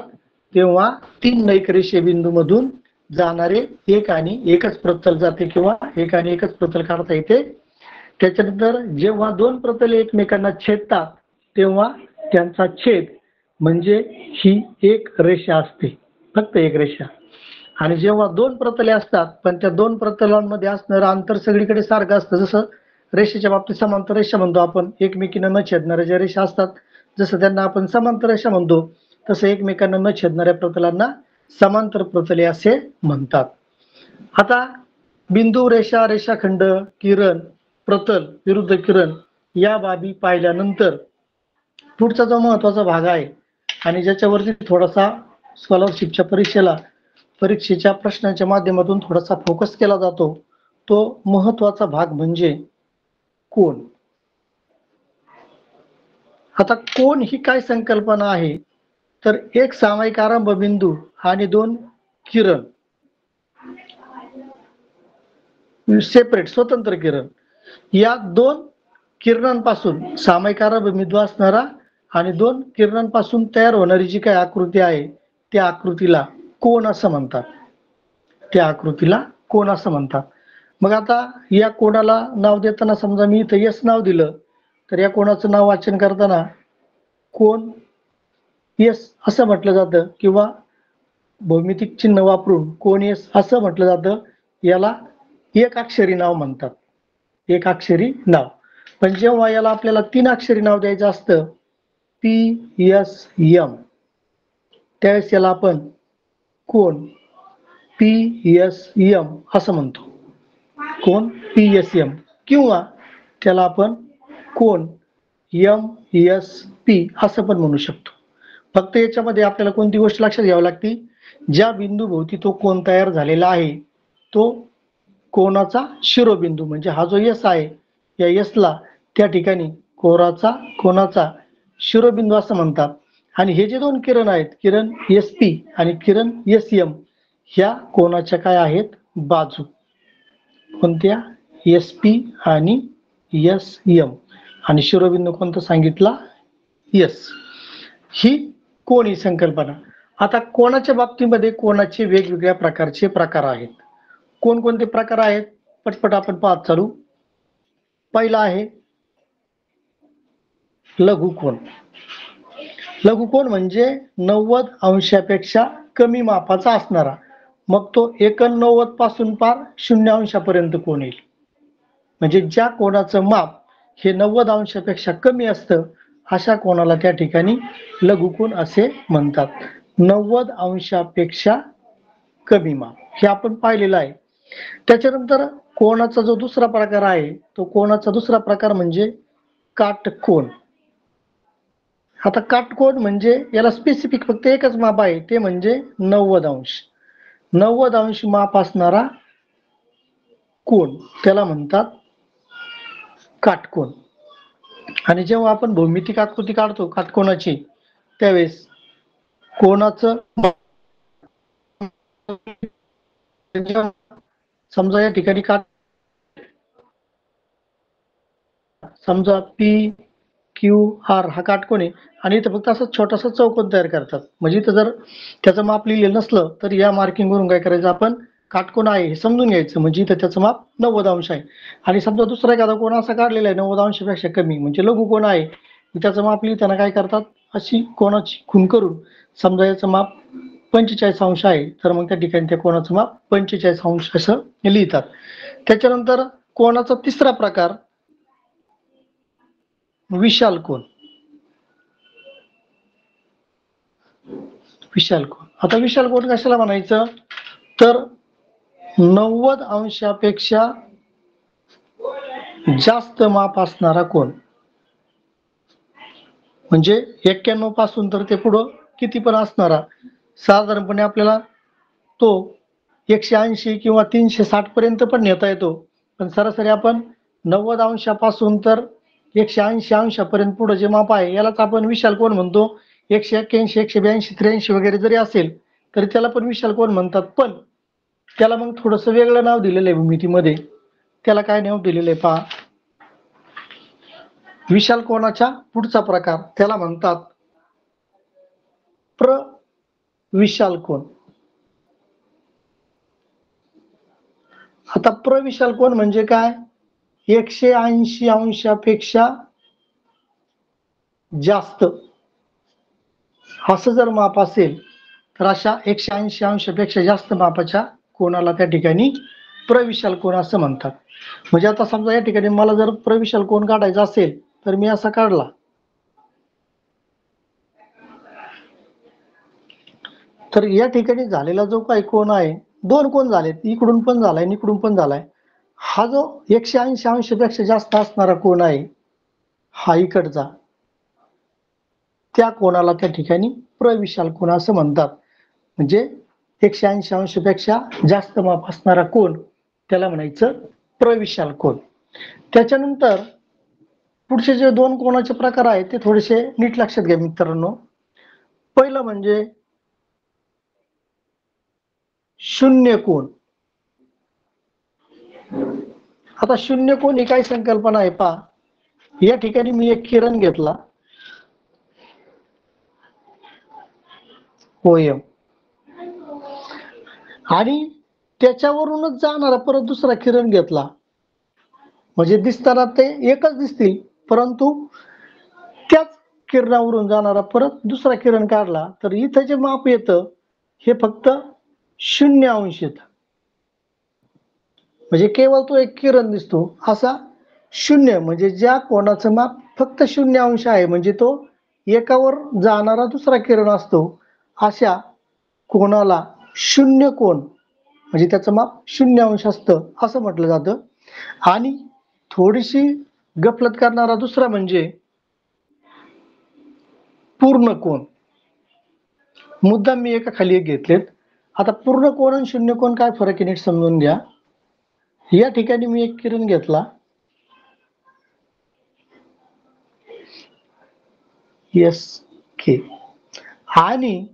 तेव्हा तीन नैकरेषीय बिंदू मधून जाणारे एक आणि एकच प्रतल जाते किंवा एक आणि एकच प्रतल काढता येते. त्याच्यानंतर जेव्हा दोन प्रतले एकमेकांना छेदतात तेव्हा त्यांचा छेद म्हणजे ही एक रेषा असते, फक्त एक रेषा. आणि जेव्हा दोन प्रतले असतात पण त्या दोन प्रतलांमध्ये असणारं अंतर सगळीकडे सारखं असतं, जसं रेषेच्या बाबतीत समांतर रेषा म्हणतो आपण, एकमेकींना न छेदणाऱ्या ज्या रेषा असतात जसं त्यांना आपण समांतर रेषा म्हणतो, तसं एकमेकांना न छेदणाऱ्या प्रतलांना समांतर प्रतले असे म्हणतात. आता बिंदू, रेषा, रेषाखंड, किरण, प्रतल, विरुद्ध किरण या बाबी पाहिल्यानंतर पुढचा जो महत्वाचा भाग आहे आणि ज्याच्यावरती थोडासा स्कॉलरशिपच्या परीक्षेच्या प्रश्नांच्या माध्यमातून थोडासा फोकस केला जातो, तो महत्वाचा भाग म्हणजे कोन. आता कोन ही काय संकल्पना आहे तर एक सामायिक आरंभ बिंदू आणि दोन किरण, सेपरेट स्वतंत्र किरण, या दोन किरणांपासून सामायिक आरंभ बिंदू असणारा आणि दोन किरणांपासून तयार होणारी जी काही आकृती आहे त्या आकृतीला कोन असं म्हणतात. त्या आकृतीला कोन असं म्हणतात. मग आता या कोनाला नाव देताना समजा मी इथं यस नाव दिलं तर या कोणाचं नाव वाचन करताना कोन यस असं म्हटलं जातं किंवा भौमितिक चिन्ह वापरून कोन यस असं म्हटलं जातं. याला एक अक्षरी नाव म्हणतात, एक अक्षरी नाव. पण जेव्हा याला आपल्याला तीन अक्षरी नाव द्यायचं असतं PSM, त्यावेळेस याला आपण कोन PSM असं म्हणतो, कोन PSM, किंवा त्याला आपण कोन MSP असं पण म्हणू शकतो. फक्त याच्यामध्ये आपल्याला कोणती गोष्ट लक्षात घ्यावी लागते, ज्या बिंदूभोवती तो कोन तयार झालेला आहे तो कोनाचा शिरोबिंदू, म्हणजे हा जो यस आहे या यसला त्या ठिकाणी कोनाचा शिरोबिंदू असं म्हणतात. आणि हे जे दोन किरण आहेत, किरण SP आणि किरण SM, ह्या कोनाच्या काय आहेत, बाजू. कोणत्या? SP आणि SM. आणि शिरोबिंदू कोणता सांगितला? यस. ही कोन ही संकल्पना. आता कोनाच्या बाबतीमध्ये कोनाचे वेगवेगळ्या प्रकारचे प्रकार आहेत. कोणकोणते प्रकार आहेत पटपट आपण पाहत चालू. पहिला आहे लघुकोन. लघुकोन म्हणजे 90 अंशापेक्षा कमी मापाचा असणारा, मग तो 89 पासून पार 0 अंशापर्यंत कोन येईल. म्हणजे ज्या कोनाचं माप हे 90 अंशापेक्षा कमी असतं अशा कोनाला त्या ठिकाणी लघुकोन असे म्हणतात. 90 अंशापेक्षा कमी माप हे आपण पाहिलेलं आहे. त्याच्यानंतर कोनाचा जो दुसरा प्रकार आहे तो कोनाचा दुसरा प्रकार म्हणजे काटकोन. आता काटकोन म्हणजे याला स्पेसिफिक फक्त एकच माप आहे, ते म्हणजे 90 अंश. 90 अंश माप असणारा कोन त्याला म्हणतात काटकोन. आणि जेव्हा आपण भौमितिक आकृती काढतो काटकोनाची त्यावेळेस कोणाचं समजा या ठिकाणी समजा पी क्यू आर हा काटकोन आहे आणि इथं फक्त असं छोटासा चौकोन तयार करतात. म्हणजे इथं जर त्याचं माप लिहिलेलं नसलं तर या मार्किंग वरून काय करायचं आपण काटकोन आहे हे समजून घ्यायचं. म्हणजे इथं त्याचं माप 90 अंश आहे. आणि समजा दुसरा एखादा कोण असा काढलेला आहे 90 अंशापेक्षा कमी म्हणजे लघु कोण आहे त्याचं माप लिहिताना काय करतात अशी कोणाची खूण करून समजा याचं माप 45 अंश आहे तर मग त्या ठिकाणी त्या कोणाचं माप 45 अंश असं लिहितात. त्याच्यानंतर कोणाचा तिसरा प्रकार विशाल कोन. विशाल कोन. आता विशाल कोन कशाला म्हणायचं तर 90 अंशापेक्षा जास्त माप असणारा कोन. म्हणजे 91 पासून तर ते पुढं किती पण असणारा साधारणपणे आपल्याला तो 180 किंवा 360 पर्यंत पण नेता येतो. पण सरासरी आपण 90 अंशापासून तर 180 अंशापर्यंत पुढे जे माप आहे यालाच आपण विशाल कोन म्हणतो. 181, 182, 83 वगैरे जरी असेल तरी त्याला पण विशाल कोन म्हणतात. पण त्याला मग थोडस वेगळं नाव दिलेलं आहे भूमितीमध्ये. त्याला काय नाव दिलेलं आहे पहा. विशाल कोनाच्या पुढचा प्रकार त्याला म्हणतात प्रविशाल कोन. आता प्रविशाल कोन म्हणजे काय 180 अंशापेक्षा जास्त असं जर माप असेल तर अशा 180 अंशापेक्षा जास्त मापाच्या कोणाला त्या ठिकाणी प्रविशाल कोन असं म्हणतात. म्हणजे आता समजा या ठिकाणी मला जर प्रविशाल कोन काढायचा असेल तर मी असा काढला तर या ठिकाणी झालेला जो काही कोन आहे दोन कोन झालेत इकडून पण झालाय आणि इकडून पण झालाय. हा जो 180 अंशापेक्षा जास्त असणारा कोन आहे हा इकडचा त्या कोणाला त्या ठिकाणी प्रविशाल कोन असं म्हणतात. म्हणजे 180 अंशापेक्षा जास्त माप असणारा कोन त्याला म्हणायचं प्रविशाल कोन. त्याच्यानंतर पुढचे जे दोन कोनाचे प्रकार आहेत ते थोडेसे नीट लक्षात घ्या मित्रांनो. पहिलं म्हणजे शून्य कोन. आता शून्य कोन ही काय संकल्पना आहे पहा. या ठिकाणी मी एक किरण घेतला OM आणि त्याच्यावरूनच जाणारा परत दुसरा किरण घेतला म्हणजे दिसताना ते एकच दिसतील परंतु त्याच किरणावरून जाणारा परत दुसरा किरण काढला तर इथं जे माप येतं हे फक्त 0 अंश येतं. म्हणजे केवळ तो एक किरण दिसतो असा 0 म्हणजे ज्या कोणाचं माप फक्त 0 अंश आहे म्हणजे तो एकावर जाणारा दुसरा किरण असतो अशा कोणाला 0 कोन म्हणजे त्याचं माप 0 अंश असतं असं म्हटलं जातं. आणि थोडीशी गफलत करणारा दुसरा म्हणजे पूर्ण कोन. मुद्दाम मी एका खाली एक घेतलेत. आता पूर्ण कोन आणि 0 कोन काय फरक आहे नीट समजून घ्या. या ठिकाणी मी एक किरण घेतला SK आणि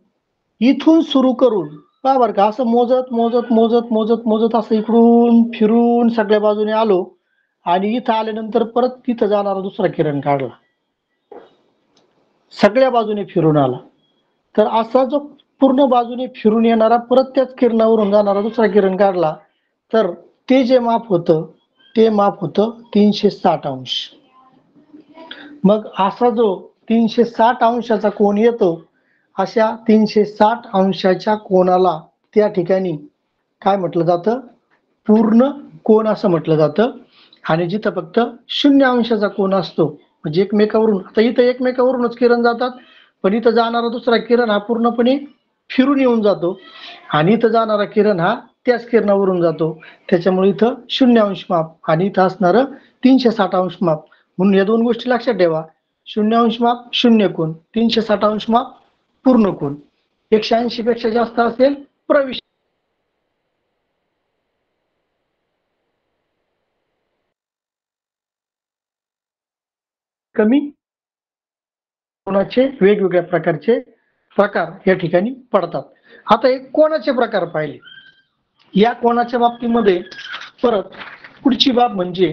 इथून सुरू करून पहा बरं का असं मोजत मोजत मोजत मोजत मोजत असं इकडून फिरून सगळ्या बाजूने आलो आणि इथं आल्यानंतर परत तिथं जाणारा दुसरा किरण काढला सगळ्या बाजूने फिरून आला तर असा जो पूर्ण बाजूने फिरून येणारा परत त्याच किरणावरून जाणारा दुसरा किरण काढला तर ते जे माप होतं ते माप होतं 360 अंश. मग असा जो 360 अंशाचा कोन येतो अशा 360 अंशाच्या कोनाला त्या ठिकाणी काय म्हटलं जातं पूर्ण कोन असं म्हटलं जातं. आणि जिथं फक्त 0 अंशाचा कोन असतो म्हणजे एकमेकावरून आता इथं एकमेकावरूनच किरण जातात पण इथं जाणारा दुसरा किरण हा पूर्णपणे फिरून येऊन जातो आणि इथं जाणारा किरण हा त्याच किरणावरून जातो त्याच्यामुळे इथं 0 अंश माप आणि इथं असणारं 360 अंश माप. म्हणून या दोन गोष्टी लक्षात ठेवा. 0 अंश माप 0 कोन 360 अंश माप पूर्ण कोन. 180 पेक्षा जास्त असेल प्रविशाल कमी कोणाचे वेगवेगळ्या प्रकारचे प्रकार या ठिकाणी पडतात. आता एक कोणाचे प्रकार पाहिले. या कोणाच्या बाबतीमध्ये परत पुढची बाब म्हणजे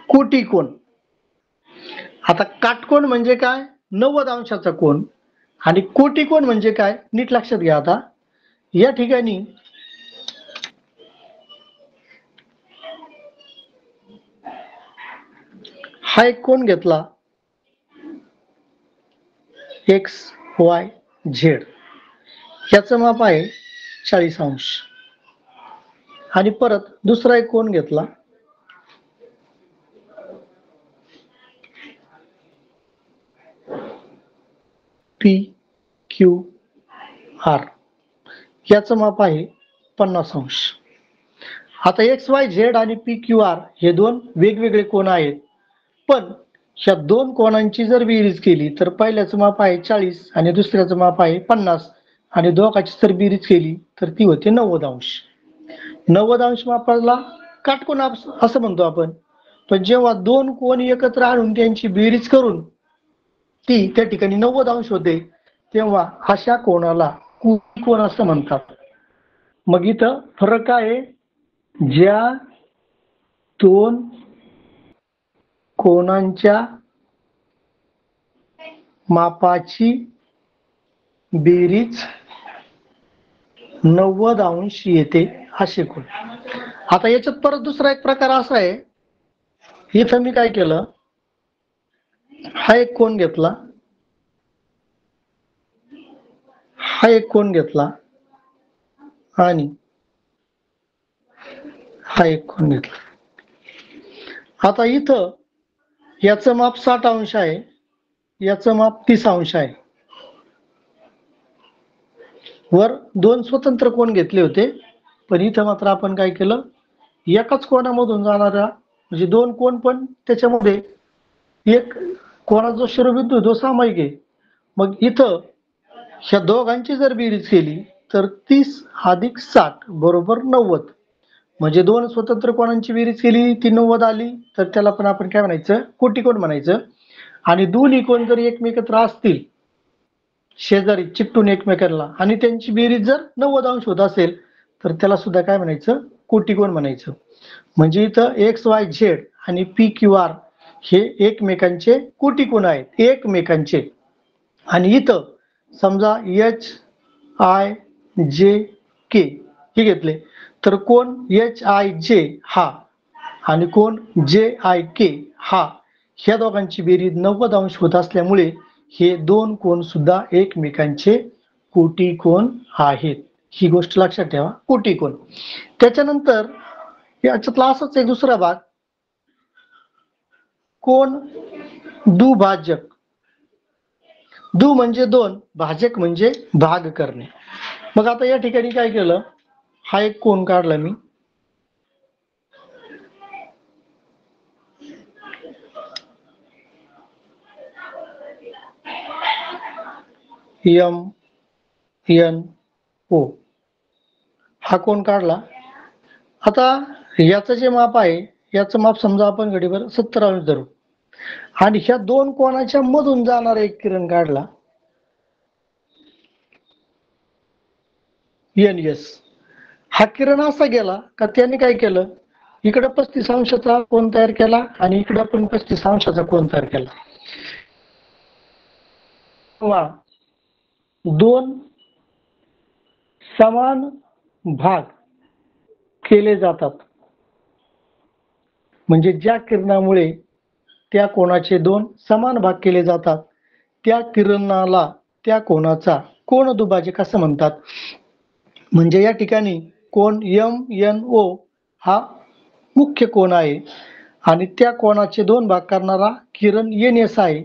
कोटी कोण. आता काटकोन म्हणजे काय, 90 अंशाचा कोन, आणि कोटी कोण म्हणजे काय नीट लक्षात घ्या. आता या ठिकाणी हा एक कोन घेतला XYZ, याचं माप आहे 40 अंश. आणि परत दुसरा एक कोन घेतला PQR, याचं माप आहे 50 अंश. आता XYZ आणि PQR हे दोन वेगवेगळे कोन आहेत, पण ह्या दोन कोनांची जर बेरीज केली तर पहिल्याचं माप आहे 40 आणि दुसऱ्याचं माप आहे 50, आणि दोघांची जर बेरीज केली तर ती होते 90 अंश. 90 अंश मापाला काटकोन असं म्हणतो आपण. पण जेव्हा दोन कोन एकत्र आणून त्यांची बेरीज करून ती त्या ठिकाणी 90 अंश होते, तेव्हा अशा कोणाला कोटी कोन असं म्हणतात. मग इथं फरक आहे, ज्या दोन कोनांच्या मापाची बेरीज 90 अंश येते असे कोन. आता याच्यात परत दुसरा एक प्रकार असा आहे, इथं मी काय केलं, हा एक कोन घेतला, हा एक कोन घेतला आणि हा एक कोन घेतला. आता इथं याचं माप 60 अंश आहे, याचं माप 30 अंश आहे. वर दोन स्वतंत्र कोन घेतले होते, पण इथं मात्र आपण काय केलं, एकाच कोणामधून जाणारा म्हणजे दोन कोन, पण त्याच्यामध्ये एक कोणाचा जो शिरोबिंदू तो सामायिक आहे. मग इथं ह्या दोघांची जर बेरीज केली तर 30 अधिक 60 बरोबर 90. म्हणजे दोन स्वतंत्र कोणांची बेरीज केली ती 90 आली, तर त्याला पण आपण काय म्हणायचं, कोटी कोन म्हणायचं. आणि दोन्ही कोन जर एकमेकत्र असतील, शेजारी चिकटून एकमेकांना, आणि त्यांची बेरीज जर 90 अंश होत असेल तर त्याला सुद्धा काय म्हणायचं, कोटी कोन म्हणायचं. म्हणजे इथं XYZ आणि PQR हे एकमेकांचे कोटी कोन आहेत, एकमेकांचे. आणि इथं समजा HIJK हे घेतले तर कोण HIJ हा आणि कोण JIK हा, ह्या दोघांची बेरीज 90 अंश होत असल्यामुळे हे दोन कोन सुद्धा एकमेकांचे कोटी कोन आहेत. ही गोष्ट लक्षात ठेवा, कोटी कोन. त्याच्यानंतर याच्यातला असाच एक दुसरा भाग, कोन दुभाजक. दु म्हणजे दोन, भाजक म्हणजे भाग करणे. मग आता या ठिकाणी काय केलं, हा एक कोन काढला मी, MNO हा कोन काढला. आता याचं जे माप आहे, याचं माप समजा आपण घडीभर 70 अंश धरू, आणि ह्या दोन कोणाच्या मधून जाणारा एक किरण काढला NS. हा किरण असा गेला का त्याने काय केलं, इकडे 35 अंशाचा कोन तयार केला आणि इकडे पण 35 अंशाचा कोन तयार केला. दोन समान भाग केले जातात. म्हणजे ज्या किरणामुळे त्या कोणाचे दोन समान भाग केले जातात, त्या किरणाला त्या कोणाचा कोन दुभाजक असं म्हणतात. म्हणजे या ठिकाणी कोन MNO हा मुख्य कोन आहे, आणि त्या कोणाचे दोन भाग करणारा किरण NS आहे.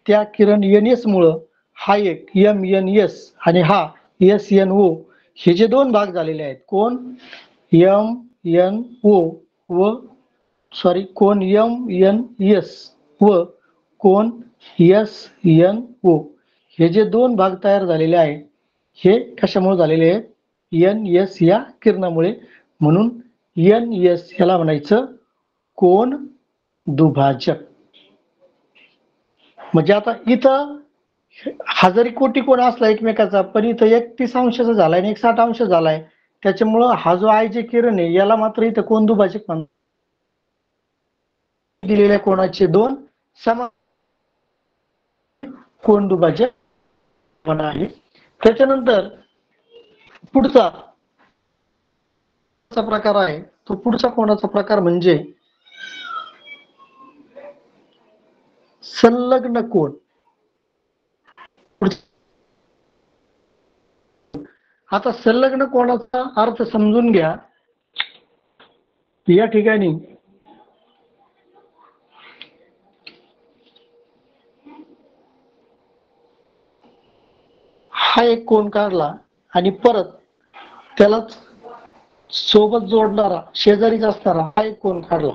त्या किरण NS मुळे हा एक MNS आणि हा SNO हे जे दोन भाग झालेले आहेत, कोन MNO व कोन MNS व कोन SNO हे जे दोन भाग तयार झालेले आहेत, हे कशामुळे झालेले आहेत, NS या किरणामुळे, म्हणून NS ह्याला म्हणायचं कोन दुभाजक. म्हणजे आता इथं हजारी कोटी कोण असला एकमेकाचा, पण इथं 31 अंशाचा झालाय आणि 60 अंश झालाय, त्याच्यामुळं हा जो I जे किरण आहे याला मात्र इथं कोन दुभाजक म्हणतात. दिलेल्या कोणाचे दोन समान कोन दुभाजक आहे. त्याच्यानंतर पुढचा प्रकार आहे, तो पुढचा कोणाचा प्रकार म्हणजे संलग्न कोन. आता संलग्न कोणाचा अर्थ समजून घ्या. या ठिकाणी हा एक कोन काढला आणि परत त्याला सोबत जोडणारा शेजारीच असणारा हा एक कोन काढला.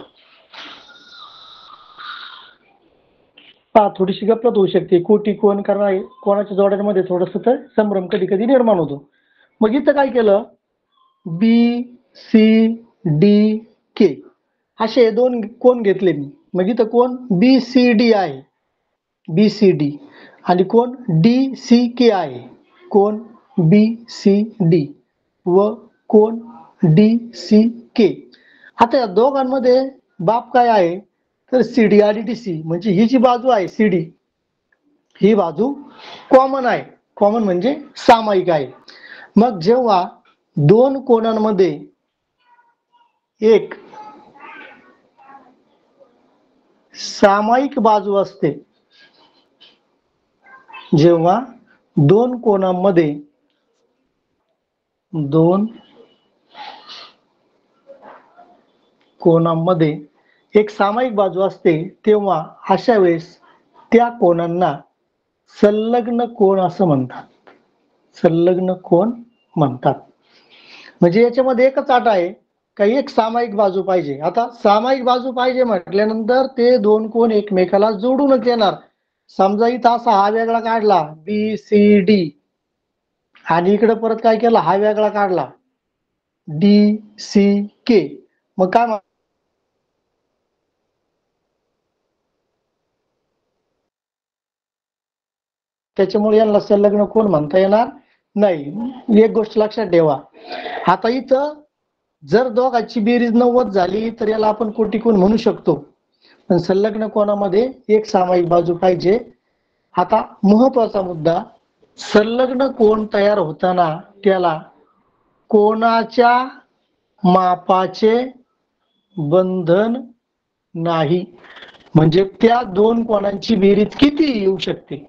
थोडीशी गफलत होऊ शकते, कोटी कोन कारण कोणाच्या जोड्यांमध्ये थोडस तर संभ्रम कधी कधी निर्माण होतो. मग इथं काय केलं, BCDK असे दोन कोन घेतले मी. मग इथं कोण BCD आहे, BCD, आणि कोण DCK आहे, कोण BCD व कोण DCK. आता या दोघांमध्ये बाप काय आहे तर CD आणि DC, म्हणजे ही जी बाजू आहे CD ही बाजू कॉमन आहे. कॉमन म्हणजे सामायिक आहे. मग जेव्हा दोन कोनांमध्ये एक सामायिक बाजू असते, जेव्हा दोन कोनांमध्ये एक सामायिक बाजू असते, तेव्हा अशा वेळेस त्या कोनांना संलग्न कोन असं म्हणतात. संलग्न कोन म्हणतात. म्हणजे याच्यामध्ये एकच अट आहे का एक सामायिक बाजू पाहिजे. आता सामायिक बाजू पाहिजे म्हटल्यानंतर ते दोन कोन एकमेकाला जोडूनच येणार. समजा इथं असा हा वेगळा काढला BCD आणि इकडे परत काय केला हा वेगळा काढला DCK, मग काय त्याच्यामुळे यांना संलग्न कोन म्हणता येणार नाही. एक गोष्ट लक्षात ठेवा, आता इथं जर दोघांची बेरीज 90 झाली तर याला आपण कोटी कोन म्हणू शकतो, पण संलग्न कोनामध्ये एक सामायिक बाजू पाहिजे. आता महत्वाचा मुद्दा, संलग्न कोन तयार होताना त्याला कोनाच्या मापाचे बंधन नाही. म्हणजे त्या दोन कोनांची बेरीज किती येऊ शकते,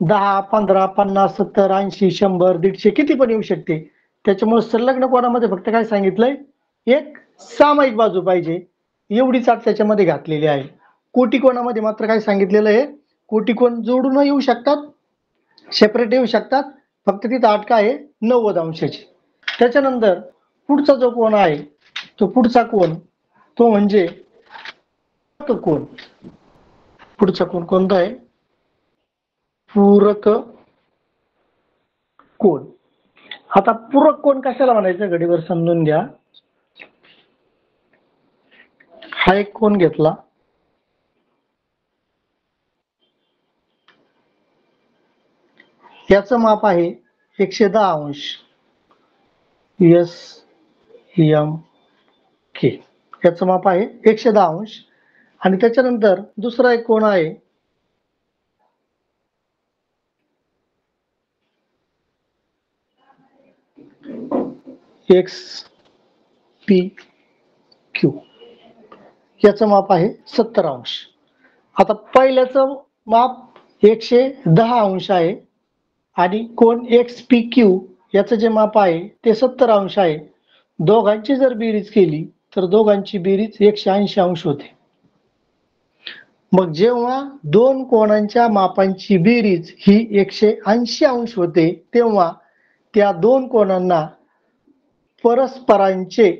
10, 15, 50, 70, 80, 100, 150 किती पण येऊ शकते. त्याच्यामुळे संलग्न कोनामध्ये फक्त काय सांगितलंय, एक सामायिक बाजू पाहिजे, एवढीच अट त्याच्यामध्ये घातलेली आहे. कोटी कोनामध्ये मात्र काय सांगितलेलं आहे, कोटी कोन जोडून येऊ शकतात, सेपरेट येऊ शकतात, फक्त तिथं अट काय आहे 90 अंशाची. त्याच्यानंतर पुढचा जो कोन आहे तो पुढचा कोन तो म्हणजे कोन. पुढचा कोन कोणता आहे, पूरक कोन. आता पूरक कोन कशाला म्हणायचं घडीवर समजून घ्या. हा एक कोन घेतला, याचं माप आहे 110 अंश SMK, याचं माप आहे 110 अंश. आणि त्याच्यानंतर दुसरा एक कोन आहे XPQ, याचं माप आहे 70 अंश. आता पहिल्याचं माप 110 अंश आहे आणि कोन XPQ याचं जे माप आहे ते 70 अंश आहे. दोघांची जर बेरीज केली तर दोघांची बेरीज 180 अंश होते. मग जेव्हा दोन कोनांच्या मापांची बेरीज ही 180 अंश होते, तेव्हा त्या दोन कोनांना परस्परांचे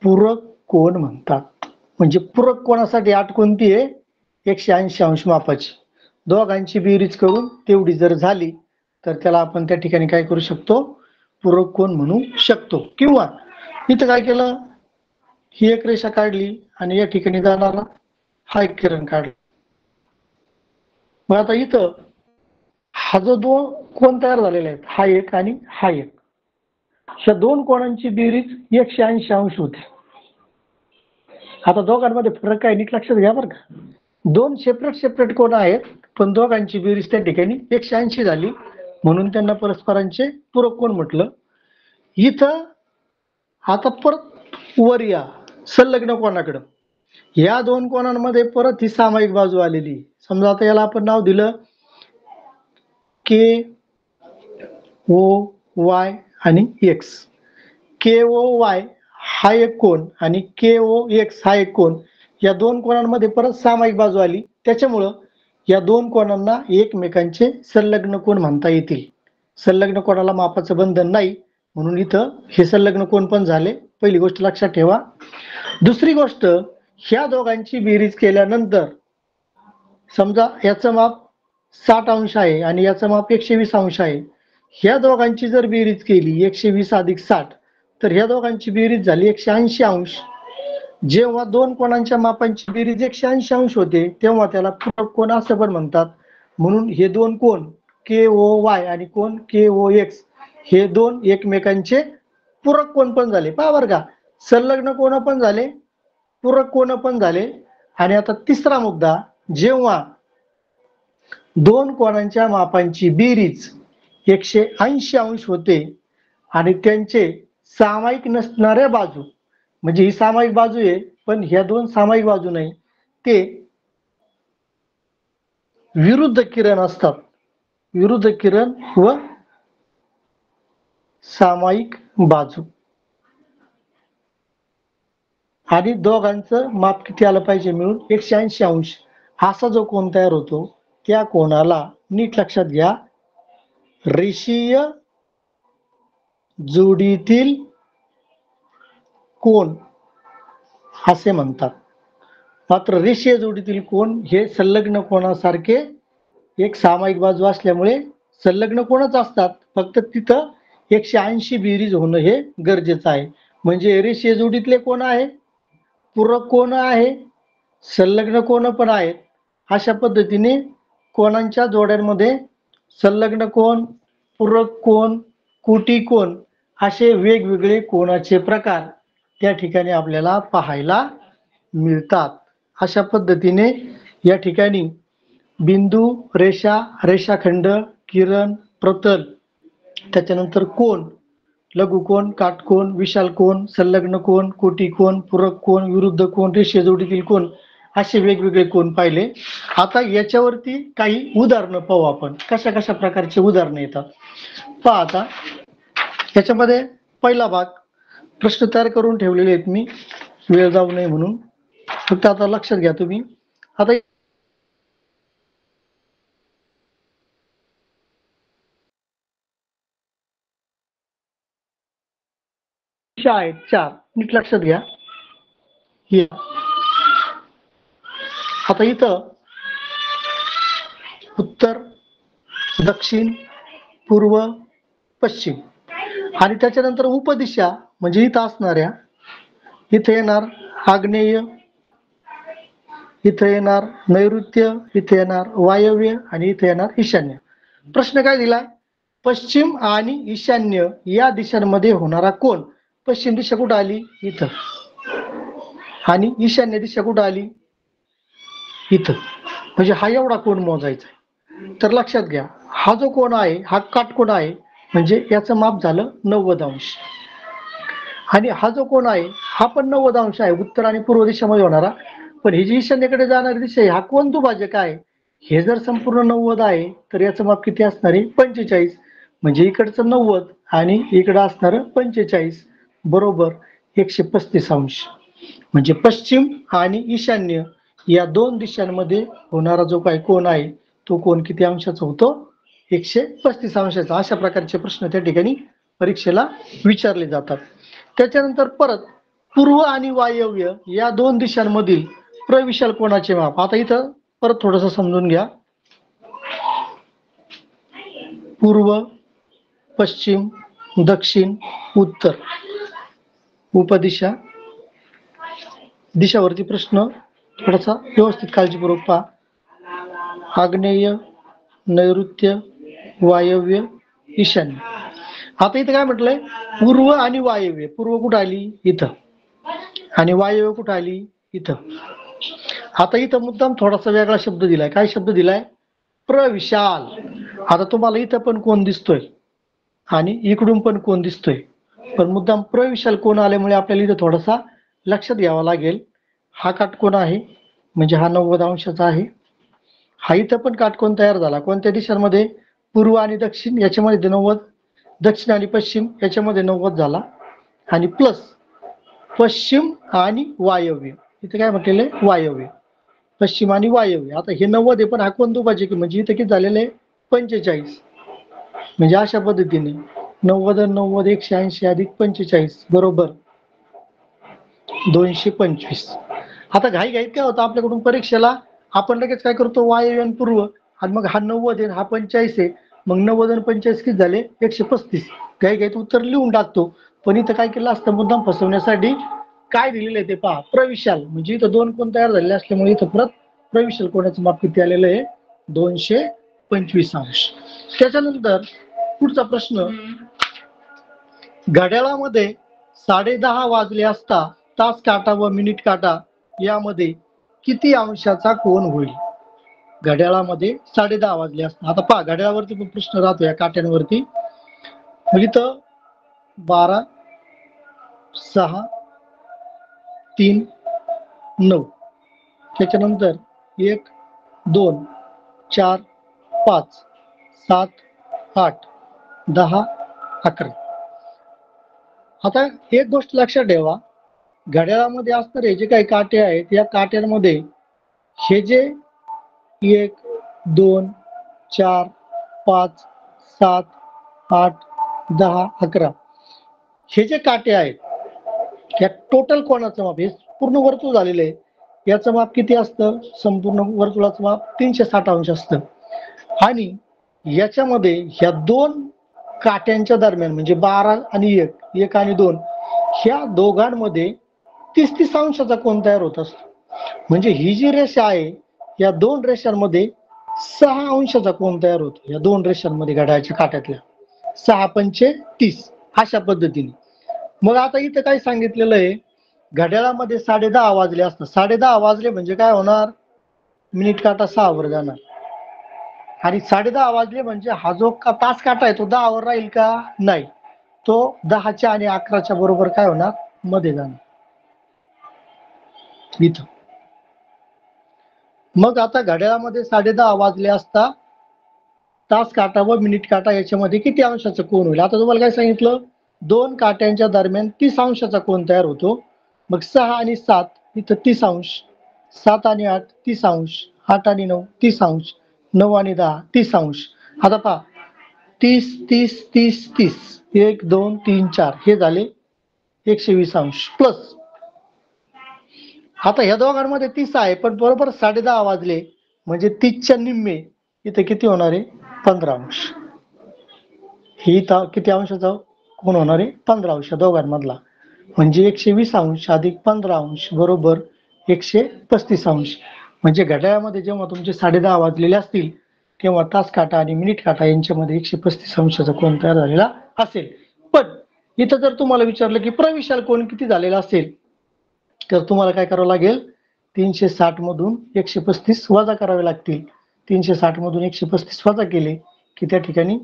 पूरक कोन म्हणतात. म्हणजे पूरक कोनासाठी अट कोणती आहे, 180 अंश मापाची. दोघांची बेरीज करून तेवढी जर झाली तर त्याला आपण त्या ठिकाणी काय करू शकतो, पूरक कोन म्हणू शकतो. किंवा इथं काय केलं, ही एक रेषा काढली आणि या ठिकाणी जाणारा हा एक किरण काढला. मग आता इथं हा जो दोन कोन तयार झालेले आहेत, हा एक आणि हा एक, ह्या दोन कोणांची बेरीज 180 अंश होते. आता दोघांमध्ये फरक काय नीट लक्षात घ्या बरं का. दोन सेपरेट कोन आहेत, पण दोघांची बेरीज त्या ठिकाणी 180 झाली, म्हणून त्यांना परस्परांचे पूरक कोन म्हटलं. इथं आता परत वर या संलग्न कोनाकडं. या दोन कोणांमध्ये परत ही सामायिक बाजू आलेली. समजा आता याला आपण नाव दिलं KOY आणि X. KOY हा एक कोन आणि KOX हा एक कोन, या दोन कोणांमध्ये परत सामायिक बाजू आली. त्याच्यामुळं या दोन कोणांना एकमेकांचे संलग्न कोन म्हणता येतील. संलग्न कोणाला मापाचं बंधन नाही, म्हणून इथं हे संलग्न कोन पण झाले. पहिली गोष्ट लक्षात ठेवा. दुसरी गोष्ट, ह्या दोघांची बेरीज केल्यानंतर समजा याचं माप 60 अंश आहे आणि याचं माप 120 अंश आहे. ह्या दोघांची जर बेरीज केली 120 अधिक 60, तर ह्या दोघांची बेरीज झाली 180 अंश. जेव्हा दोन कोणांच्या मापांची बेरीज 180 अंश होते, तेव्हा त्याला पूरक कोन असं पण म्हणतात. म्हणून हे दोन कोन KOY आणि कोन KOX हे दोन एकमेकांचे पूरक कोन पण झाले. पहा बरं का, संलग्न कोन पण झाले, पूरक कोन पण झाले. आणि आता तिसरा मुद्दा, जेव्हा दोन कोणांच्या मापांची बेरीज 180 अंश होते आणि त्यांचे सामायिक नसणाऱ्या बाजू, म्हणजे ही सामायिक बाजू आहे पण ह्या दोन सामायिक बाजू नाही, ते विरुद्ध किरण असतात. विरुद्ध किरण व सामायिक बाजू, आणि दोघांचं माप किती आलं पाहिजे मिळून 180 अंश. असा जो कोन तयार होतो, त्या कोणाला नीट लक्षात घ्या, रेषीय जोडीतील कोन असे म्हणतात. मात्र रेषीय जोडीतील कोन हे संलग्न कोनासारखे एक सामायिक बाजू असल्यामुळे संलग्न कोनच असतात, फक्त तिथं 180 बेरीज होणं हे गरजेचं आहे. म्हणजे रेषीय जोडीतले कोन आहे, पूरक कोन आहे, संलग्न कोन पण आहेत. अशा पद्धतीने कोनांच्या जोड्यांमध्ये संलग्न कोन, पूरक कोन, कोटी कोन असे वेगवेगळे कोनाचे प्रकार त्या ठिकाणी आपल्याला पाहायला मिळतात. अशा पद्धतीने या ठिकाणी बिंदू, रेषा, रेषाखंड, किरण, प्रतल, त्याच्यानंतर कोन, लघुकोन, काटकोन, विशाल कोन, संलग्न कोन, कोटी कोन, पूरक कोन, विरुद्ध कोन, रेषीय जोडीतील कोन असे वेगवेगळे कोन पाहिले. आता याच्यावरती काही उदाहरणं पाहू आपण, कशा कशा प्रकारचे उदाहरणं येतात. पहा आता याच्यामध्ये पहिला भाग प्रश्न तयार करून ठेवलेले आहेत मी, वेळ जाऊ नये म्हणून. फक्त आता लक्षात घ्या तुम्ही. आता आहेत 4, नीट लक्षात घ्या. आता इथं उत्तर, दक्षिण, पूर्व, पश्चिम आणि त्याच्यानंतर उपदिशा म्हणजे इथं असणाऱ्या, इथं येणार आग्नेय, इथं येणार नैऋत्य, इथे येणार वायव्य आणि इथे येणार ईशान्य. प्रश्न काय दिलाय, पश्चिम आणि ईशान्य या दिशांमध्ये होणारा कोन. पश्चिम दिशा कुठं आली, इथं, आणि ईशान्य दिशा कुठं आली, इथं. म्हणजे हा एवढा कोन मोजायचा. तर लक्षात घ्या, हा जो कोन आहे हा काटकोन आहे, म्हणजे याचं माप झालं 90 अंश. आणि हा जो कोन आहे हा पण 90 अंश आहे, उत्तर आणि पूर्व दिशेमध्ये होणारा. पण ही जी ईशान्येकडे जाणारी दिशा आहे, हा कोन दुभाजक आहे. हे जर संपूर्ण 90 आहे तर याचं माप किती असणार आहे, 45. म्हणजे इकडचं 90 आणि इकडं असणार 45, बरोबर 135 अंश. म्हणजे पश्चिम आणि ईशान्य या दोन दिशांमध्ये होणारा जो काही कोन आहे तो कोन किती अंशाचा होतो, 135 अंशाचा. अशा प्रकारचे प्रश्न त्या ठिकाणी परीक्षेला विचारले जातात. त्याच्यानंतर परत पूर्व आणि वायव्य या दोन दिशांमधील प्रविशाल कोनाचे माप. आता इथं परत थोडंसं समजून घ्या. पूर्व, पश्चिम, दक्षिण, उत्तर, उपदिशा. दिशावरती प्रश्न थोडासा व्यवस्थित काळजीपूर्वक पहा. आग्नेय, नैऋत्य, वायव्य, ईशान्य. आता इथं काय म्हटलंय, पूर्व आणि वायव्य. पूर्व कुठं आली? इथं. आणि वायव्य कुठं आली? इथं. आता इथं मुद्दाम थोडासा वेगळा शब्द दिलाय. काय शब्द दिलाय? प्रविशाल. आता तुम्हाला इथं पण कोण दिसतोय आणि इकडून पण कोण दिसतोय, पण मुद्दाम प्रविशाल कोण आल्यामुळे आपल्याला इथं थोडासा लक्षात घ्यावा लागेल. हा काटकोन आहे म्हणजे हा 90 अंशाचा आहे. हा इथं पण काटकोन तयार झाला. कोणत्या दिशांमध्ये? पूर्व आणि दक्षिण याच्यामध्ये 90, दक्षिण आणि पश्चिम याच्यामध्ये 90 झाला, आणि प्लस पश्चिम आणि वायव्य. इथे काय म्हटलेलं आहे? वायव्य. पश्चिम आणि वायव्य. आता हे 90 आहे, पण हा कोण दुभाजक आहे म्हणजे इथे किती झालेलं आहे? 45. म्हणजे अशा पद्धतीने 90 90 180 अधिक 45 बरोबर 225. आता घाईघाईत काय होतं आपल्याकडून परीक्षेला, आपण लगेच काय करतो? वायव्य आणि पूर्व, आणि मग हा 90 आहे, हा 45 आहे, मग 90 आणि 45 किती झाले? 135. घाईघाईत उत्तर लिहून टाकतो. पण इथं काय केलं असतं? मुद्दाम फसवण्यासाठी काय दिलेलं आहे ते पहा. प्रविशाल म्हणजे इथं 2 कोण तयार झालेले असल्यामुळे इथं परत प्रविशाल कोणाचं माप किती आलेलं आहे? 225 अंश. त्याच्यानंतर पुढचा प्रश्न, घड्याळामध्ये 10:30 वाजले असता तास काटा व मिनिट काटा यामध्ये किती अंशाचा कोन होईल? घड्याळामध्ये 10:30 वाजले असता. आता पहा, घड्याळावरती पण प्रश्न राहतो या काट्यांवरती. मग इथं 12, 6, 3, 9. त्याच्यानंतर 1, 2, 4, 5, 7, 8, 10, 11. आता एक गोष्ट लक्षात ठेवा, घड्याळामध्ये असणारे जे काही काटे आहेत या काट्यांमध्ये हे जे 1, 2, 4, 5, 7, 8, 10, 11 हे जे काटे आहेत या टोटल कोणाचं माप, हे पूर्ण वर्तुळ झालेलं आहे, याचं माप किती असतं? संपूर्ण वर्तुळाचं माप 360 अंश असतं. आणि याच्यामध्ये ह्या 2 काट्यांच्या दरम्यान म्हणजे 12 आणि 1 आणि 2 ह्या दोघांमध्ये 30 अंशाचा कोन तयार होत असतो. म्हणजे ही जी रेषा आहे या 2 रेषांमध्ये 6 अंशाचा कोन तयार होतो. या 2 रेषांमध्ये घड्याळाच्या काट्यातल्या 6 पंचे 30 अशा पद्धतीने. मग आता इथं काय सांगितलेलं आहे, घड्याळामध्ये 10:30 वाजले असतात. 10:30 वाजले म्हणजे काय होणार? मिनिट काटा 6 वर जाणार, आणि 10:30 वाजले म्हणजे हा जो तास काटा आहे तो 10 वर राहील का? नाही, तो 10च्या आणि 11च्या बरोबर काय होणार? मध्ये जाणार इथं. मग आता घड्याळामध्ये 10:30 वाजले असता तास काटा व मिनिट काटा याच्यामध्ये किती अंशाचा कोन होईल? आता तुम्हाला काय सांगितलं? 2 काट्यांच्या दरम्यान 30 अंशाचा कोन तयार होतो. मग 6 आणि 7 इथं 30 अंश, 7 आणि 8 30 अंश, 8 आणि 9 30 अंश, 9 आणि 10 30 अंश. आता पहा, 30 30 30 30 1 2 3 4 हे झाले 120 अंश प्लस. आता ह्या दोघांमध्ये 30 आहे, पण बरोबर 10:30 वाजले म्हणजे 30च्या निम्मे इथे किती होणार आहे? 15 अंश. ही किती अंशाचा कोन होणार आहे? 15 अंश दोघांमधला. म्हणजे 120 अंश अधिक 15 अंश बरोबर 135 अंश. म्हणजे घड्याळामध्ये जेव्हा तुमचे 10:30 वाजलेले असतील तेव्हा तास काटा आणि मिनिट काटा यांच्यामध्ये 135 अंशाचा कोन तयार झालेला असेल. पण इथं जर तुम्हाला विचारलं की प्रविशाल कोन किती झालेला असेल, तर तुम्हाला काय करावं लागेल? 360 मधून 135 वजा करावे लागतील. 360 मधून 135 वजा केले की त्या ठिकाणी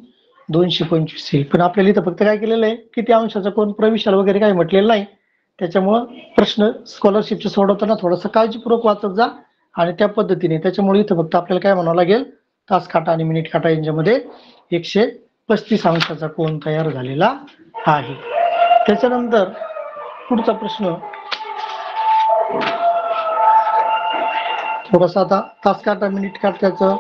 225 येईल. पण आपल्याला इथं फक्त काय केलेलं आहे, किती अंशाचा कोन प्रविशाल वगैरे काही म्हटलेलं नाही. त्याच्यामुळं प्रश्न स्कॉलरशिपचे सोडवताना थोडंसं काळजीपूर्वक वाचत जा आणि त्या पद्धतीने. त्याच्यामुळे इथं फक्त आपल्याला काय म्हणावं लागेल? तास काटा आणि मिनिट काटा यांच्यामध्ये 135 अंशाचा कोन तयार झालेला आहे. त्याच्यानंतर पुढचा प्रश्न थोडासा, आता तास काटा मिनिट काट्याचं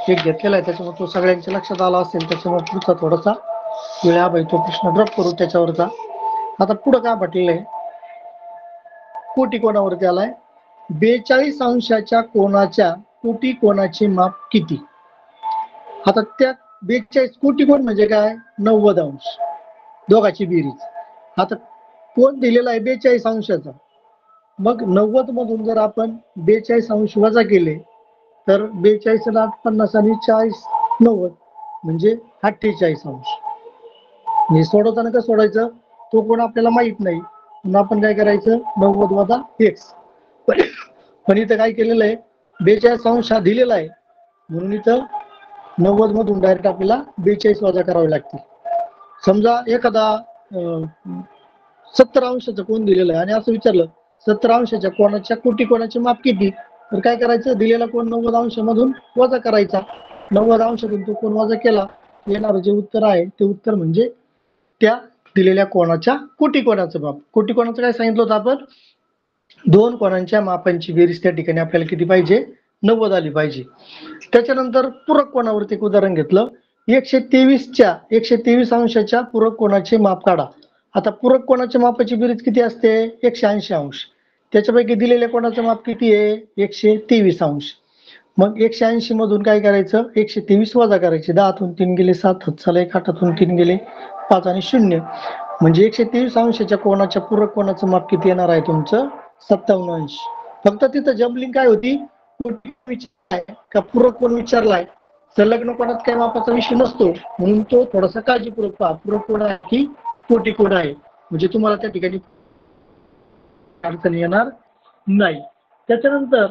एक घेतलेला आहे त्याच्यामुळे तो सगळ्यांच्या लक्षात आला असेल, त्याच्यामुळे पुढचा थोडासा वेळाबाई तो प्रश्न ड्रॉप करू त्याच्यावरचा. आता पुढं काय म्हटलेलं आहे? कोटी कोणावरती आलाय. 42 अंशाच्या कोनाच्या कोटी कोणाचे माप किती? आता त्या 42 कोटी कोण म्हणजे काय 90 अंश दोघाची बेरीज. आता कोण दिलेला आहे 42 अंशाचा, मग 90 मधून जर आपण 42 अंश वजा केले तर 42 ला 50 आणि 40 90 म्हणजे 48 अंश. हे सोडवताना कसं सोडायचं, तो कोण आपल्याला माहित नाही म्हणून आपण काय करायचं 90 वजा x. पण इथं काय केलेलं आहे 42 अंश हा दिलेला आहे म्हणून इथं 90 मधून डायरेक्ट आपल्याला 42 वजा करावे लागतील. समजा एखादा 70 अंशाचं कोण दिलेलं आहे आणि असं विचारलं 70 अंशाच्या कोणाच्या कोटी कोणाचे माप किती, तर काय करायचं दिलेला कोण 90 अंशामधून वजा करायचा. 90 अंशातून तो कोण वजा केला, येणारं जे उत्तर आहे ते उत्तर म्हणजे त्या दिलेल्या कोणाच्या कोटी कोणाचं माप. कोटी कोणाचं काय सांगितलं होतं आपण, दोन कोणांच्या मापांची बेरीज त्या ठिकाणी आपल्याला किती पाहिजे 90 आली पाहिजे. त्याच्यानंतर पूरक कोणावरती एक उदाहरण घेतलं, 123 अंशाच्या पूरक कोणाचे माप काढा. आता पूरक कोणाच्या मापाची बेरीज किती असते 180 अंश. त्याच्यापैकी दिलेल्या कोणाचं माप किती आहे 123 अंश. मग 180 मधून काय करायचं 123 वजा करायचे. 10 3 गेले 7, हात झाला 1, 8 3 गेले 5 आणि 0 म्हणजे 123 अंशाच्या कोणाच्या पूरक कोणाचं माप किती येणार आहे तुमचं 57 अंश. फक्त तिथं जम्बलिंग काय होती, का पूरक कोण विचारलाय, संलग्न कोणात काही मापाचा विषय नसतो म्हणून तो थोडासा काळजीपूर्वक पहा पूरक कोण आहे की कोटी कोण आहे, म्हणजे तुम्हाला त्या ठिकाणी अडचण येणार नाही. त्याच्यानंतर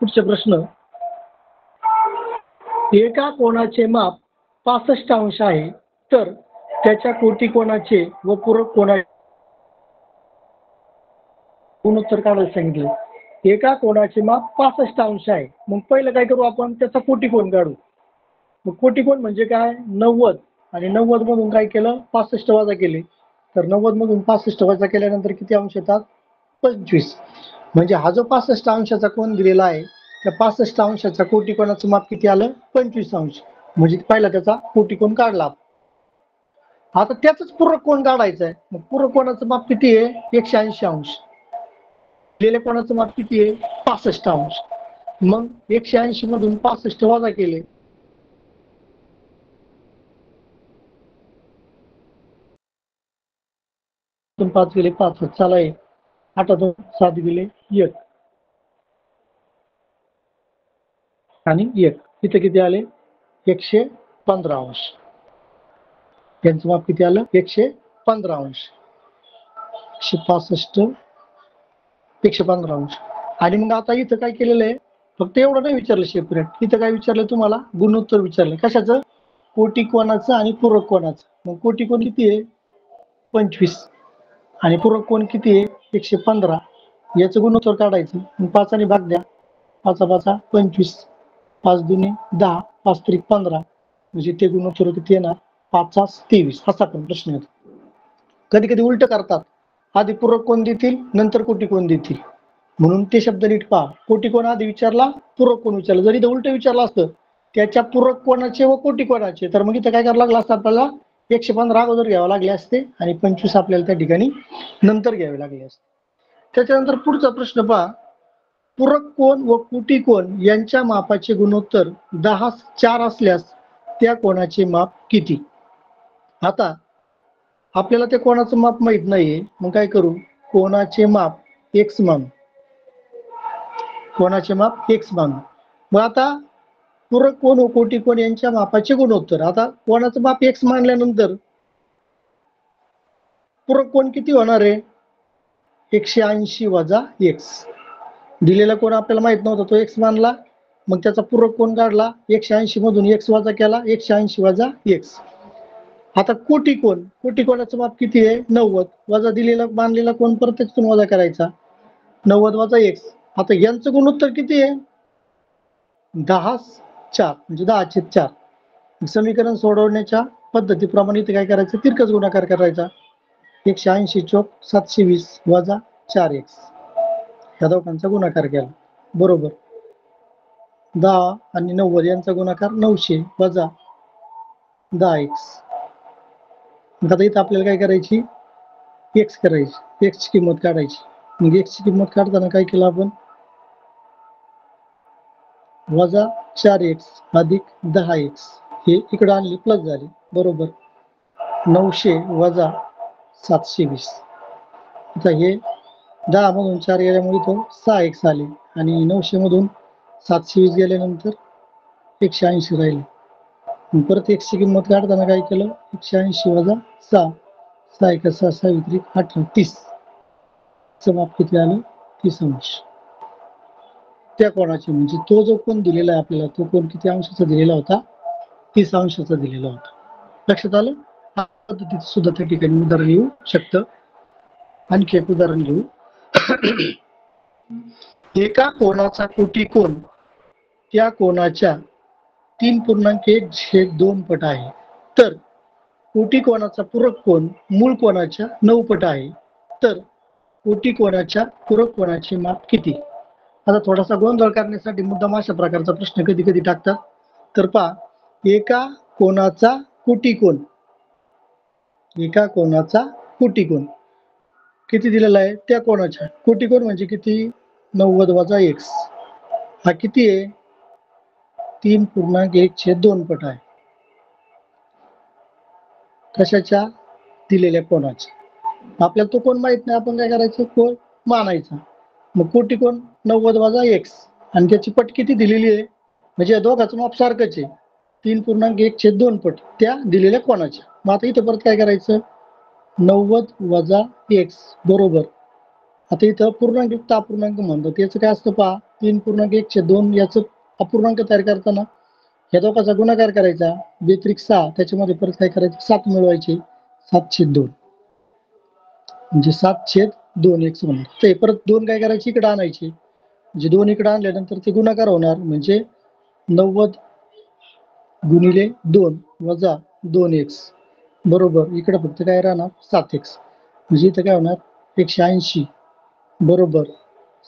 पुढचे प्रश्न, एका कोणाचे माप 65 अंश आहे तर त्याच्या कोटी कोणाचे व पूरक कोणाचे गुणोत्तर काढायला सांगितले. एका कोणाचे माप 65 अंश आहे, मग पहिलं काय करू आपण त्याचा कोटी कोण काढू. मग कोटी कोण म्हणजे काय 90 आणि 90 मधून काय केलं 65 वजा केले, तर 90 मधून 65 वजा केल्यानंतर किती अंश येतात 25. म्हणजे हा जो 65 अंशाचा कोण दिलेला आहे त्या 65 अंशाच्या कोटी कोणाचं माप किती आलं 25 अंश. म्हणजे पहिला त्याचा कोटी कोण काढला. आता त्याच पूरक कोण काढायचं आहे, मग पूरक कोणाचं माप किती आहे 180 अंश. दिलेल्या कोणाचं माप किती आहे 65 अंश. मग 180 मधून 65 वजा केले, दोन 5 गेले 5, चला 8 7 गेले 1 आणि 1 इथे किती आले 115 अंश. यांचं माप किती आलं 115 अंश. 165 115 अंश. आणि मग आता इथं काय केलेलं आहे, फक्त एवढं नाही विचारलं सेपरेट, इथं काय विचारलं तुम्हाला गुणोत्तर विचारलं कशाचं कोटी कोणाचं आणि पूरक कोणाचं. मग कोटी कोण किती आहे 25 आणि पूरक कोण किती आहे 115, याचं गुणोत्तर काढायचं. 5 आणि भाग द्या, 5 5 25, 5 दुने 10, 5 त्रिक 15 म्हणजे ते गुणोत्तर किती येणार 5 23. असा पण प्रश्न येतो. कधी कधी उलट करतात, आधी पूरक कोण देतील नंतर कोटी कोण देतील, म्हणून ते शब्द नीट पहा. कोटी कोण आधी विचारला पूरक कोण विचारला. जरी इथं उलट विचारलं असतं त्याच्या पूरक कोणाचे व कोटी कोणाचे, तर मग इथं काय करावं लागलं असतं आपल्याला 115 अगोदर घ्यावे लागले असते आणि 25 आपल्याला त्या ठिकाणी नंतर घ्यावे लागले असते. त्याच्यानंतर पुढचा प्रश्न पहा, पूरक कोण व कोटी कोण यांच्या मापाचे गुणोत्तर 10 असल्यास त्या कोणाचे माप किती. आता आपल्याला ते कोणाचं माप माहित नाहीये, मग काय करू कोणाचे माप x मानू, कोणाचे माप x मानू. मग आता पूरक कोण व कोटी कोण यांच्या मापाचे गुणोत्तर, आता कोणाचं माप x मानल्यानंतर पूरक कोण किती होणार आहे 180 वजा x. दिलेला कोण आपल्याला माहित नव्हता तो x मानला, मग त्याचा पूरक कोण काढला 180 मधून x वजा केला 180 वजा x. आता कोटी कोणाचं माप किती आहे 90 वजा दिलेला मानलेला कोण परत त्याच्यातून वजा करायचा 90 वजा x. आता यांचं गुणोत्तर किती आहे 10/4 म्हणजे 10/4. समीकरण सोडवण्याच्या पद्धतीप्रमाणे इथे काय करायचं तिरकस गुणाकार करायचा. 180 चौक 720 वजा 4x या दोघांचा गुणाकार केला बरोबर. 10 आणि 90 यांचा गुणाकार 900 वजा 10x. आता इथं आपल्याला काय करायची x करायची, x ची किंमत काढायची. मग x ची किंमत काढताना काय केलं आपण वजा 4x अधिक 10x हे इकडे आणली प्लस झाली बरोबर 900 वजा 720. आता हे 10 मधून 4 गेल्यामुळे तो 6x आले आणि 900 मधून 720 गेल्यानंतर 180 राहिले. परत x ची किंमत काढताना काय केलं 180 वजा 6 6 1 6 6 व्यतिरिक्त 18 30 चं माप किती आलं 30 अंश. त्या कोणाचे म्हणजे तो जो कोण दिलेला आहे आपल्याला तो कोण किती अंशाचा दिलेला होता 30 अंशाचा दिलेला होता. लक्षात आलं. हा पद्धतीत सुद्धा त्या ठिकाणी उदाहरण येऊ शकतं. आणखी एक उदाहरण घेऊ. एका कोणाचा कोटी कोण त्या कोणाच्या 3.1/2 पट आहे तर कोटी कोणाचा पूरक कोण मूळ कोणाच्या 9 पट आहे तर कोटी कोणाच्या पूरक कोणाचे माप किती. आता थोडासा गोंधळ करण्यासाठी मुद्दाम अशा प्रकारचा प्रश्न कधी कधी टाकतात. तर पहा एका कोणाचा कोटी कोण एका कोणाचा कोटी कोण किती दिलेला आहे त्या कोणाच्या कोटी कोण म्हणजे किती 90 वजा x हा किती आहे 3.1/2 पट आहे. कशाच्या दिलेल्या कोणाच्या आपल्याला तो कोण माहित नाही आपण काय करायचं कोण मानायचा. मग कोटी कोण 90 वजा x आणि त्याची पट किती दिलेली आहे म्हणजे या दोघांचं माप सारखंच आहे 3.1/2 पट त्या दिलेल्या कोणाच्या. मग आता इथं परत काय करायचं 90 वजा x बरोबर. आता इथं पूर्णांक अपूर्णांक म्हणतात याचं काय असतं पहा 3.1/2 याचं अपूर्णांक तयार करताना या दोघांचा गुणाकार करायचा 2-6 त्याच्यामध्ये परत काय करायचं 7 मिळवायचे 7/2 म्हणजे 7/2 x होणार. ते परत 2 काय करायचे इकडे आणायचे म्हणजे 2 इकडे आणल्यानंतर ते गुणाकार होणार म्हणजे 90 गुणिले 2 वजा 2x बरोबर इकडे फक्त काय राहणार 7x म्हणजे इथं काय होणार 180 बरोबर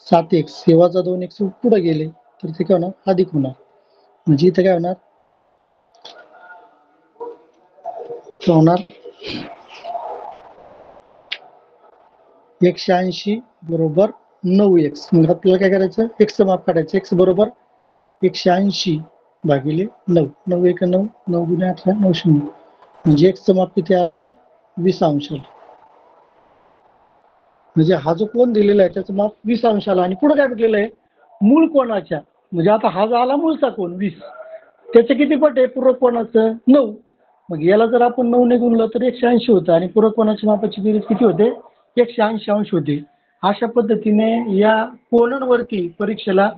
7x हे वजा 2x पुढे गेले तर ते काय होणार अधिक होणार म्हणजे इथं काय होणार होणार 180 बरोबर 9x. मग आपल्याला काय करायचं x चं माप काढायचं x बरोबर 180 भागिले 9 9 1 9 9 गुणे 18 900 म्हणजे x चं माप किती आहे 20 अंश. म्हणजे हा जो कोण दिलेला आहे त्याचं माप 20 अंशाला आणि पुढे काय म्हटलेलं आहे मूळ कोणाच्या म्हणजे आता हा जो आला मूळचा कोण 20 त्याचे किती पट आहे पूरक कोणाचं 9. मग याला जर आपण 9 ने गुणलं तर 180 होतं आणि पूरक कोणाच्या मापाची बेरीज किती होते 180 अंश होते. अशा पद्धतीने या कोनांवरती परीक्षेला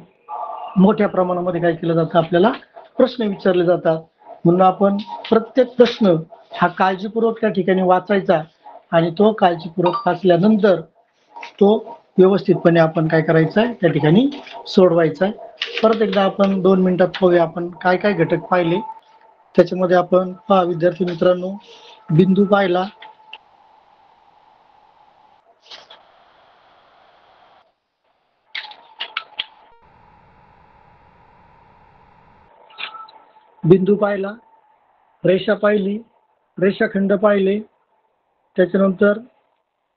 मोठ्या प्रमाणामध्ये काय केलं जातं आपल्याला प्रश्न विचारले जातात. म्हणून आपण प्रत्येक प्रश्न हा काळजीपूर्वक त्या ठिकाणी वाचायचा आणि तो काळजीपूर्वक वाचल्यानंतर तो व्यवस्थितपणे आपण काय करायचं आहे त्या ठिकाणी सोडवायचा आहे. परत एकदा आपण 2 मिनिटात पाहूया आपण काय काय घटक पाहिले त्याच्यामध्ये. आपण पहा विद्यार्थी मित्रांनो बिंदू पाहिला बिंदू पाहिला रेषा पाहिली रेषाखंड पाहिले त्याच्यानंतर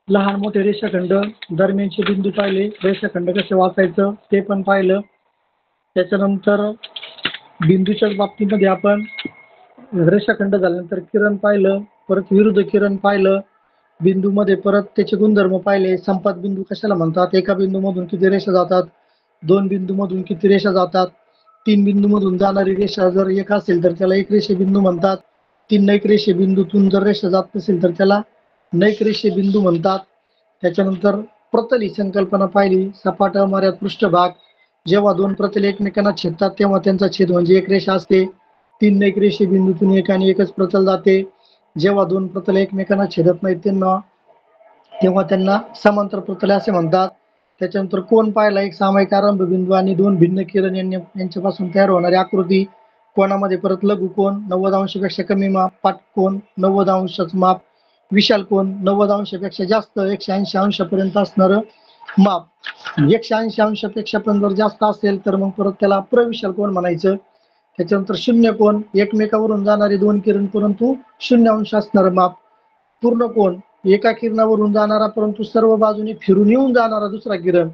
लहान मोठे रेषाखंड दरम्यानचे बिंदू पाहिले रेषाखंड कसे वाचायचं ते पण पाहिलं. त्याच्यानंतर बिंदूच्याच बाबतीमध्ये आपण रेषाखंड झाल्यानंतर किरण पाहिलं परत विरुद्ध किरण पाहिलं बिंदूमध्ये परत त्याचे गुणधर्म पाहिले. संपात बिंदू कशाला म्हणतात एका बिंदूमधून किती रेषा जातात 2 बिंदूमधून किती रेषा जातात 3 बिंदूमधून जाणारी रेषा जर एक असेल तर त्याला एक रेषे बिंदू म्हणतात. 3 नैक रेषे बिंदूतून जर रेषा जात नसेल तर त्याला नैक रेषे बिंदू म्हणतात. त्याच्यानंतर प्रतल ही संकल्पना पाहिली सपाट अमर्याद पृष्ठभाग जेव्हा 2 प्रतल एकमेकांना छेदतात तेव्हा त्यांचा छेद म्हणजे एक रेषा असते. 3 नैक रेषे बिंदूतून एक आणि एकच प्रतल जाते. जेव्हा 2 प्रतल एकमेकांना छेदत नाहीत तेव्हा त्यांना समांतर प्रतल असे म्हणतात. त्याच्यानंतर कोण पाहिला एक सामायिक आरंभ बिंदू आणि 2 भिन्न किरण यांच्यापासून तयार होणारी आकृती. कोणामध्ये परत लघु कोण 90 अंशापेक्षा कमी माप पाठ कोण 90 अंशाचं माप विशाल कोण 90 अंशापेक्षा जास्त 180 अंशापर्यंत असणारं माप. 180 अंशापेक्षा पण जर जास्त असेल तर मग परत त्याला प्रविशाल कोण म्हणायचं. त्याच्यानंतर शून्य कोण एकमेकावरून जाणारे 2 किरण परंतु 0 अंश असणारं माप. पूर्ण कोण एका किरणावरून जाणारा परंतु सर्व बाजूने फिरून येऊन जाणारा दुसरा किरण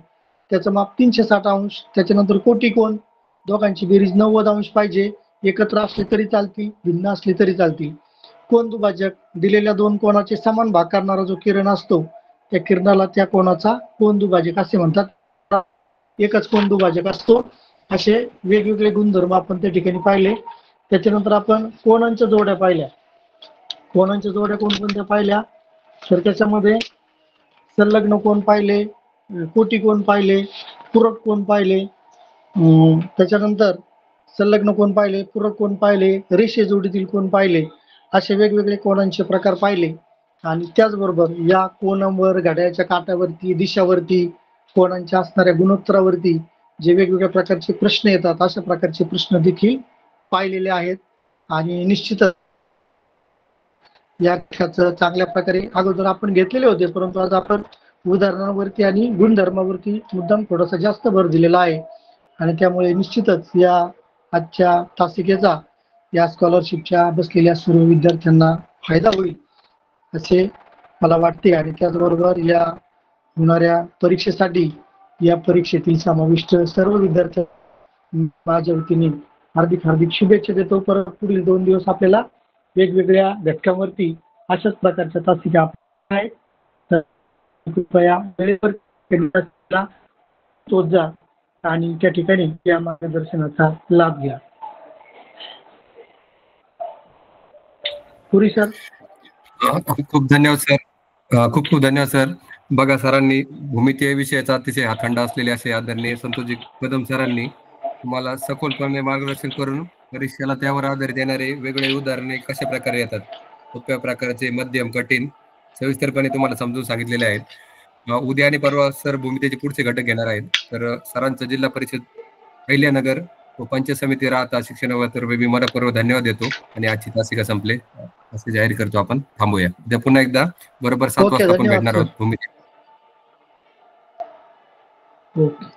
त्याचं माप 360 अंश. त्याच्यानंतर कोटी कोण दोघांची बेरीज 90 अंश पाहिजे एकत्र असले तरी चालतील, भिन्न असले तरी चालतील. कोन दुभाजक दिलेल्या दोन कोनाचे समान भाग करणारा जो किरण असतो त्या किरणाला त्या कोनाचा कोन दुभाजक असे म्हणतात. एकच कोन दुभाजक असतो. असे वेगवेगळे गुणधर्म आपण त्या ठिकाणी पाहिले. त्याच्यानंतर आपण कोनांच्या जोड्या पाहिल्या. कोनांच्या जोड्या कोणकोणत्या पाहिल्या तर त्याच्यामध्ये संलग्न कोन पाहिले, कोटी कोन पाहिले, पूरक कोन पाहिले, त्याच्यानंतर संलग्न कोन पाहिले, पूरक कोन पाहिले, रेषे जोडीतील कोन पाहिले. असे वेगवेगळे कोनांचे प्रकार पाहिले. आणि त्याचबरोबर या कोनांवर, घड्याळाच्या काट्यावरती, दिशावरती, कोनांच्या असणाऱ्या गुणोत्तरावरती जे वेगवेगळ्या प्रकारचे प्रश्न येतात अशा प्रकारचे प्रश्न देखील पाहिलेले आहेत. आणि निश्चितच या चांगल्या प्रकारे अगोदर आपण घेतलेले होते, परंतु आज आपण उदाहरणावरती आणि गुणधर्मावरती मुद्दाम थोडासा जास्त भर दिलेला आहे. आणि त्यामुळे निश्चितच या आजच्या तासिकेचा या स्कॉलरशिपच्या बसलेल्या सर्व विद्यार्थ्यांना फायदा होईल असे मला वाटते. आणि त्याचबरोबर या होणाऱ्या परीक्षेसाठी या परीक्षेतील समाविष्ट सर्व विद्यार्थ्यांना माझ्या वतीने हार्दिक शुभेच्छा देतो. परत पुढील 2 दिवस आपल्याला वेगवेगळ्या घटकांवरती अशाच प्रकारच्या तासिका आहेत. तर कृपया वेळेवर तोच जा आणि त्या ठिकाणी या मार्गदर्शनाचा लाभ घ्या. पुरी सर. खूप धन्यवाद सर. खूप धन्यवाद सर. बघा, सरांनी भूमिती विषयाचा अतिशय हातखंडा असलेले असे आदरणीय संतोषजी कदम सरांनी तुम्हाला सखोलपणे मार्गदर्शन करून परीक्षेला त्यावर आधारित येणारे वेगवेगळे उदाहरणे कशा प्रकारे येतात, सोप्या प्रकारचे, मध्यम, कठीण, सविस्तरपणे तुम्हाला समजून सांगितलेले आहेत. उद्या आणि परवा सर भूमितीचे पुढचे घटक घेणार आहेत. तर सरांचं जिल्हा परिषद अहिल्यानगर व पंचायत समिती राहता शिक्षणातर्फे मी मनपूर्वक धन्यवाद देतो आणि आजची तासिका संपले असे जाहीर करतो. आपण थांबूया. उद्या पुन्हा एकदा बरोबर 7 वाजता आपण भेटणार आहोत भूमिती. ओके.